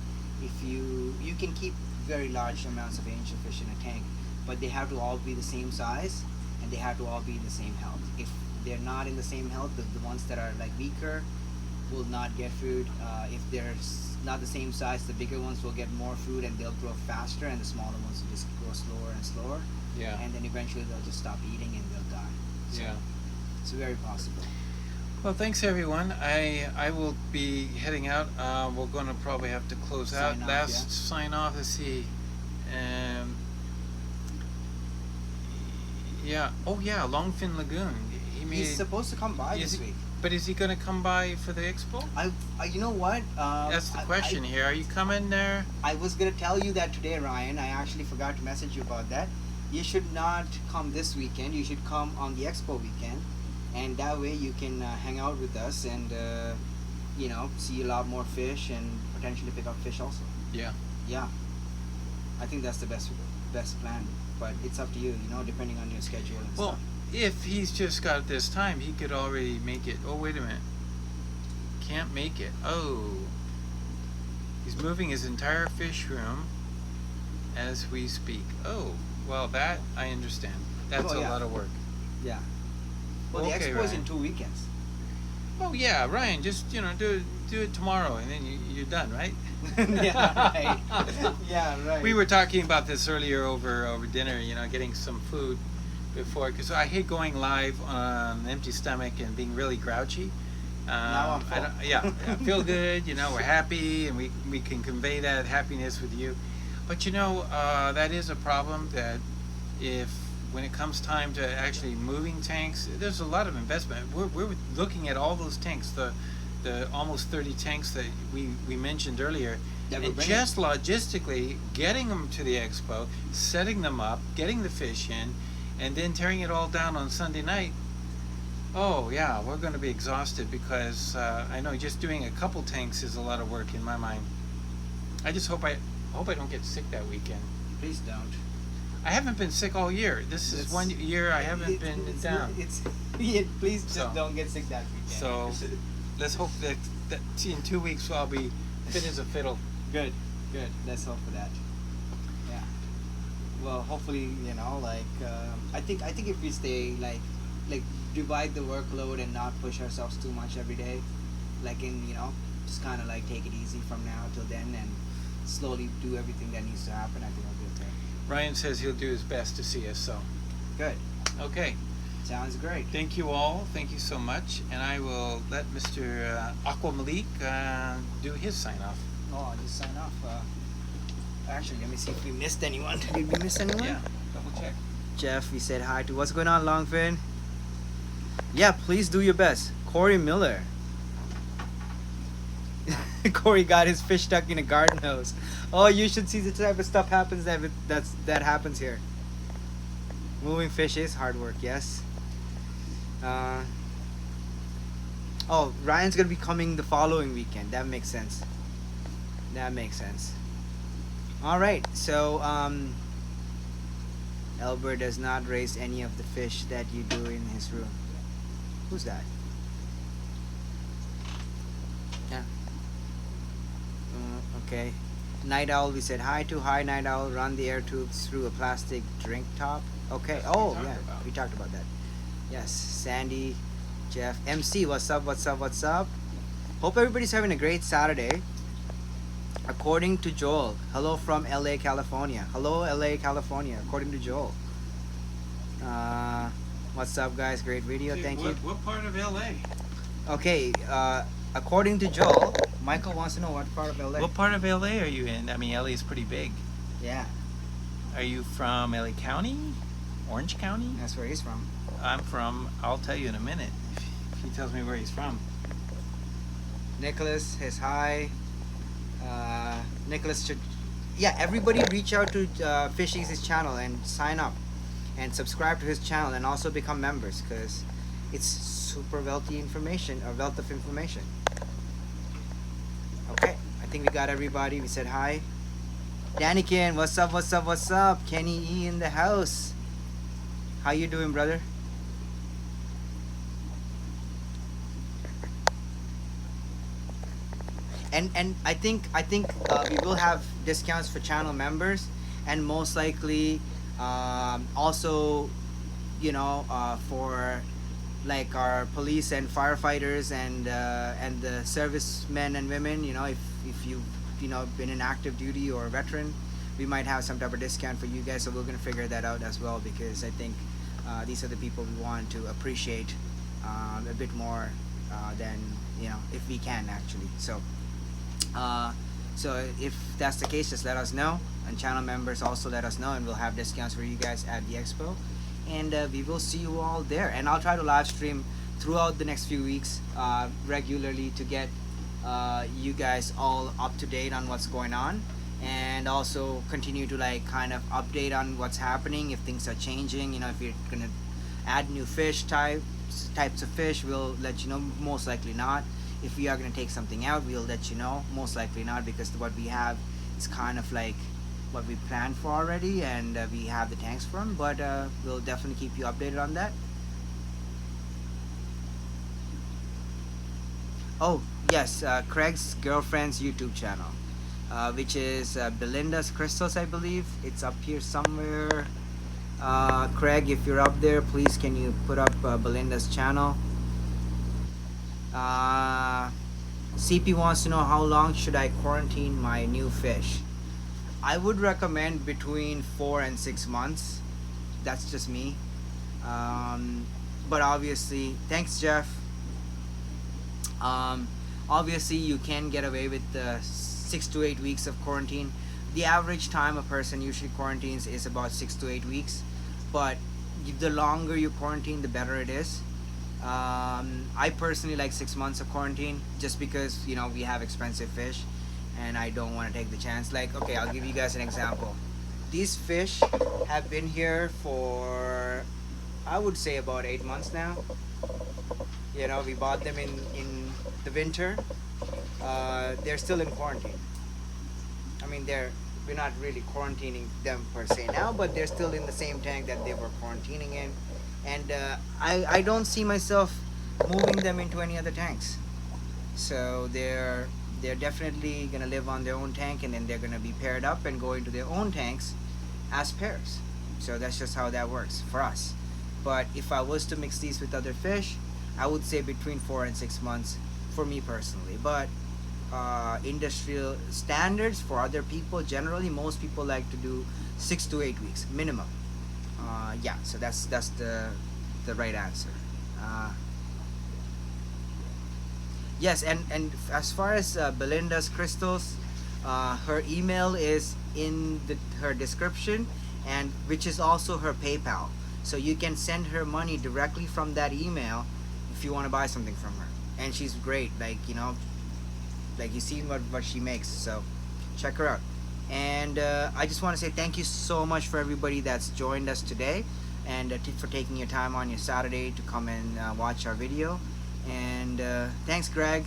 If you can keep very large amounts of angelfish in a tank, but they have to all be the same size and they have to all be in the same health. If they're not in the same health, the ones that are like weaker will not get food. If they're not the same size, the bigger ones will get more food and they'll grow faster, and the smaller ones will just grow slower and slower. Yeah. And then eventually they'll just stop eating and they'll die. So Yeah. it's very possible. Well, thanks everyone. I will be heading out. We're going to probably have to close out. Sign off, Last yeah. sign off. Let's see. Yeah. Oh yeah, Longfin Lagoon. He's supposed to come by Is this he- week. But is he going to come by for the expo? You know what? That's the question here. Are you coming there? I was gonna tell you that today, Ryan. I actually forgot to message you about that. You should not come this weekend. You should come on the expo weekend, and that way you can hang out with us and see a lot more fish and potentially pick up fish also. Yeah. Yeah, I think that's the best plan. But it's up to you. Depending on your schedule and Well, stuff. if he's just got this time, he could already make it. Oh, wait a minute. Can't make it. Oh. He's moving his entire fish room as we speak. Oh, well, that I understand. That's Oh, a yeah. lot of work. Yeah. Well, the Okay, expo is Ryan. in 2 weekends. Oh, yeah, Ryan, just, do it tomorrow and then you're done, right? Yeah, right. Yeah, right. We were talking about this earlier over dinner, getting some food before, because I hate going live on an empty stomach and being really grouchy. Now I'm full. I feel good, we're happy and we can convey that happiness with you. But that is a problem, that when it comes time to actually moving tanks, there's a lot of investment. We're looking at all those tanks, the almost 30 tanks that we mentioned earlier, That we're and bringing. just logistically getting them to the expo, setting them up, getting the fish in, and then tearing it all down on Sunday night. Oh yeah, we're going to be exhausted, because I know just doing a couple tanks is a lot of work in my mind. I just hope I don't get sick that weekend. Please don't. I haven't been sick all year. This is 1 year I haven't been down. Please just So- don't get sick that weekend. So let's hope that in 2 weeks I'll be fit as a fiddle. Good. Let's hope for that. Yeah. Well, hopefully, I think if we stay like divide the workload and not push ourselves too much every day, just kind of take it easy from now till then and slowly do everything that needs to happen. I think I'll be okay. Ryan says he'll do his best to see us, so. Good. Okay. Sounds great. Thank you all. Thank you so much. And I will let Mr. Aqua Malik do his sign off. Oh, I'll just sign off. Actually, let me see if we missed anyone. Did we miss anyone? Yeah, double check. Jeff, we said hi to. What's going on, Longfin? Yeah, please do your best. Corey Miller. Corey got his fish stuck in a garden hose. Oh, you should see the type of stuff that happens here. Moving fish is hard work, yes. Oh, Ryan's gonna be coming the following weekend. That makes sense. All right, so Albert does not raise any of the fish that you do in his room. Who's that? Yeah. Okay. Night Owl, we said hi to. Hi, Night Owl. Run the air tubes through a plastic drink top. Okay. That's what Oh, we talked yeah. about. We talked about that. Yes. Sandy, Jeff, MC, what's up? Hope everybody's having a great Saturday. According to Joel, hello from LA, California. Hello, LA, California. According to Joel. What's up, guys? Great video. Thank you. What part of LA? Okay. According to Joel, Michael wants to know what part of LA. What part of LA are you in? I mean, LA is pretty big. Yeah, Are you from LA County? Orange County? that's where he's from. I'm from, I'll tell you in a minute if he tells me where he's from. Nicholas says hi. Nicholas should. Yeah, everybody reach out to Fish Easy's channel and sign up and subscribe to his channel and also become members, because it's super wealth of information. Okay, I think we got everybody. We said hi. Danikin, what's up? Kenny E in the house. How you doing, brother? and I think we will have discounts for channel members, and most likely also, for like our police and firefighters and the servicemen and women. If you've been in active duty or a veteran, we might have some type of discount for you guys. So we're gonna figure that out as well, because I think these are the people we want to appreciate a bit more than if we can actually. So if that's the case, just let us know, and channel members also let us know, and we'll have discounts for you guys at the expo, and we will see you all there. And I'll try to live stream throughout the next few weeks regularly to get you guys all up to date on what's going on, and also continue to like kind of update on what's happening, if things are changing. If you're gonna add new types of fish, we'll let you know. Most likely not. If we are going to take something out, we'll let you know. Most likely not, because what we have is kind of like what we planned for already, and we have the tanks from. But we'll definitely keep you updated on that. Oh yes, Craig's girlfriend's YouTube channel, which is Belinda's Crystals, I believe. It's up here somewhere. Craig, if you're up there, please can you put up Belinda's channel? CP wants to know, how long should I quarantine my new fish? I would recommend between 4 and 6 months. That's just me. But obviously, thanks Jeff. Obviously you can get away with 6 to 8 weeks of quarantine. The average time a person usually quarantines is about 6 to 8 weeks, but the longer you quarantine, the better it is. I personally like 6 months of quarantine, just because we have expensive fish and I don't want to take the chance. Like, okay, I'll give you guys an example. These fish have been here for, I would say, about 8 months now. We bought them in the winter. They're still in quarantine. I mean, we're not really quarantining them per se now, but they're still in the same tank that they were quarantining in. And I don't see myself moving them into any other tanks. So they're definitely gonna live on their own tank, and then they're gonna be paired up and go into their own tanks as pairs. So that's just how that works for us. But if I was to mix these with other fish, I would say between 4 and 6 months for me personally. But industrial standards for other people, generally most people like to do 6 to 8 weeks minimum. Yeah, so that's the right answer. Yes, and as far as Belinda's Crystals, her email is in her description, and which is also her PayPal. So you can send her money directly from that email if you want to buy something from her. And she's great, like you've seen what she makes, so check her out. And I just want to say thank you so much for everybody that's joined us today, and for taking your time on your Saturday to come and watch our video. And thanks, Greg.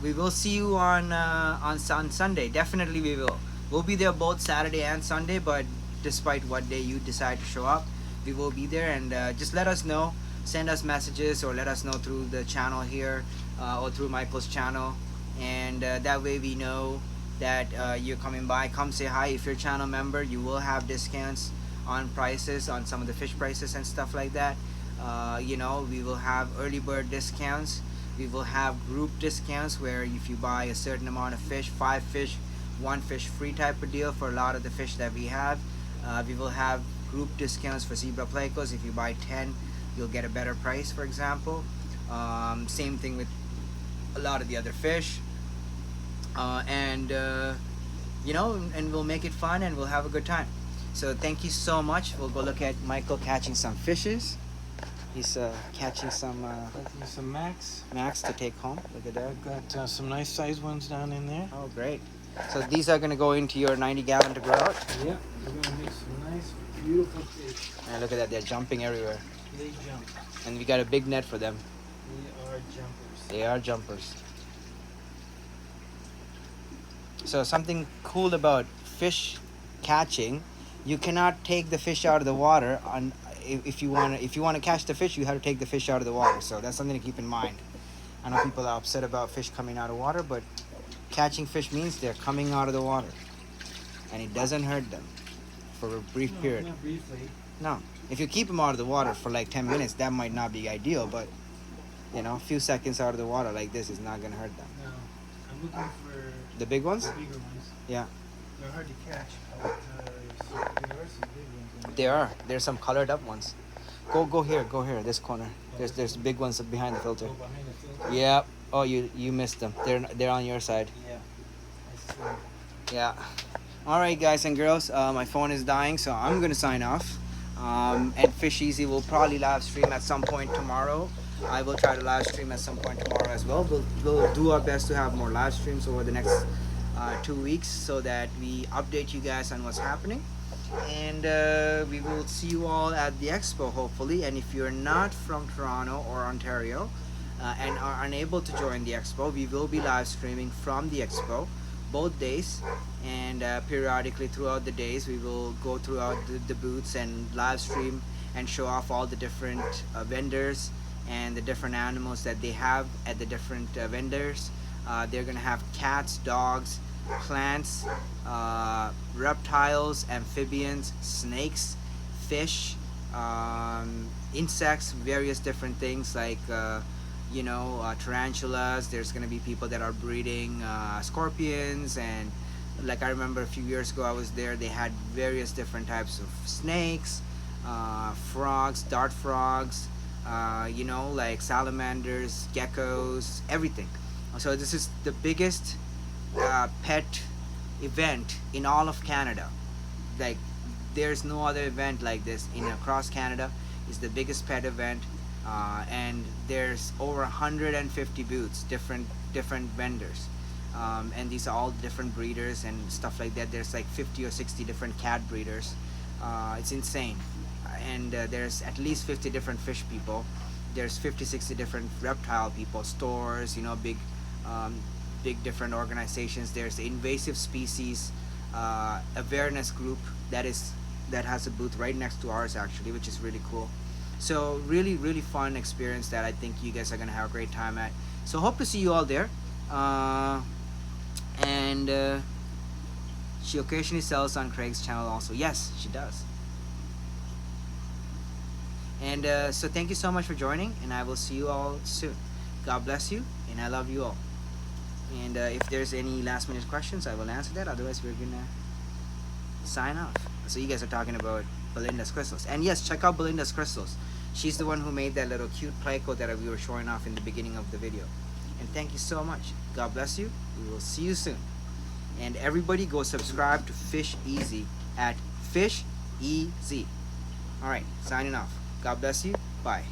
We will see you on Sunday. Definitely we will. We'll be there both Saturday and Sunday, but despite what day you decide to show up, we will be there. And just let us know. Send us messages or let us know through the channel here or through Michael's channel. And that way we know that you're coming by. Come say hi. If you're a channel member, you will have discounts on prices, on some of the fish prices and stuff like that. We will have early bird discounts. We will have group discounts, where if you buy a certain amount of fish, 5 fish, 1 fish free type of deal for a lot of the fish that we have. We will have group discounts for zebra plecos. If you buy 10, you'll get a better price, for example. Same thing with a lot of the other fish. And we'll make it fun and we'll have a good time. So thank you so much. We'll go look at Michael catching some fishes. He's catching some Max to take home. Look at that. We've got some nice sized ones down in there. Oh, great. So these are going to go into your 90-gallon to grow out? Yeah, we're going to make some nice, beautiful fish. And look at that. They're jumping everywhere. They jump. And we got a big net for them. They are jumpers. They are jumpers. So something cool about fish catching, you cannot take the fish out of the water. If you want to catch the fish, you have to take the fish out of the water. So that's something to keep in mind. I know people are upset about fish coming out of water, but catching fish means they're coming out of the water, and it doesn't hurt them for a brief period. Not briefly. No, if you keep them out of the water for like 10 minutes, that might not be ideal, but you know, a few seconds out of the water like this is not gonna hurt them. No, I'm looking for The big ones? the bigger ones. Yeah, They're hard to catch, but there are some big ones in there are. There's some colored up ones. Go here, this corner. There's big ones behind the filter. Go behind the filter. Yeah. Oh, you missed them. They're on your side. Yeah. I see. Yeah. All right, guys and girls. My phone is dying, so I'm gonna sign off. And Fish Easy will probably live stream at some point tomorrow. I will try to live stream at some point tomorrow as well. We'll do our best to have more live streams over the next 2 weeks so that we update you guys on what's happening. And we will see you all at the expo hopefully. And if you're not from Toronto or Ontario and are unable to join the expo, we will be live streaming from the expo both days, and periodically throughout the days we will go throughout the booths and live stream and show off all the different vendors and the different animals that they have at the different vendors. They're gonna have cats, dogs, plants, reptiles, amphibians, snakes, fish, insects, various different things like tarantulas. There's gonna be people that are breeding scorpions, and like I remember a few years ago I was there, they had various different types of snakes, frogs, dart frogs, like salamanders, geckos, everything. So this is the biggest pet event in all of Canada. Like there's no other event like this in across Canada. It's the biggest pet event, and there's over 150 booths, different vendors, and these are all different breeders and stuff like that. There's like 50 or 60 different cat breeders. It's insane. And there's at least 50 different fish people. There's 50-60 different reptile people, stores, big different organizations. There's the invasive species awareness group that has a booth right next to ours actually, which is really cool. So really fun experience that I think you guys are gonna have a great time at. So hope to see you all there. And she occasionally sells on Craig's channel also. Yes, she does. And so thank you so much for joining, and I will see you all soon. God bless you, and I love you all. And if there's any last minute questions, I will answer that. Otherwise, we're gonna sign off. So you guys are talking about Belinda's crystals, and yes, check out Belinda's crystals. She's the one who made that little cute Plyco that we were showing off in the beginning of the video. And thank you so much. God bless you. We will see you soon. And everybody go subscribe to Fish Easy at Fish Easy. All right, signing off. God bless you. Bye.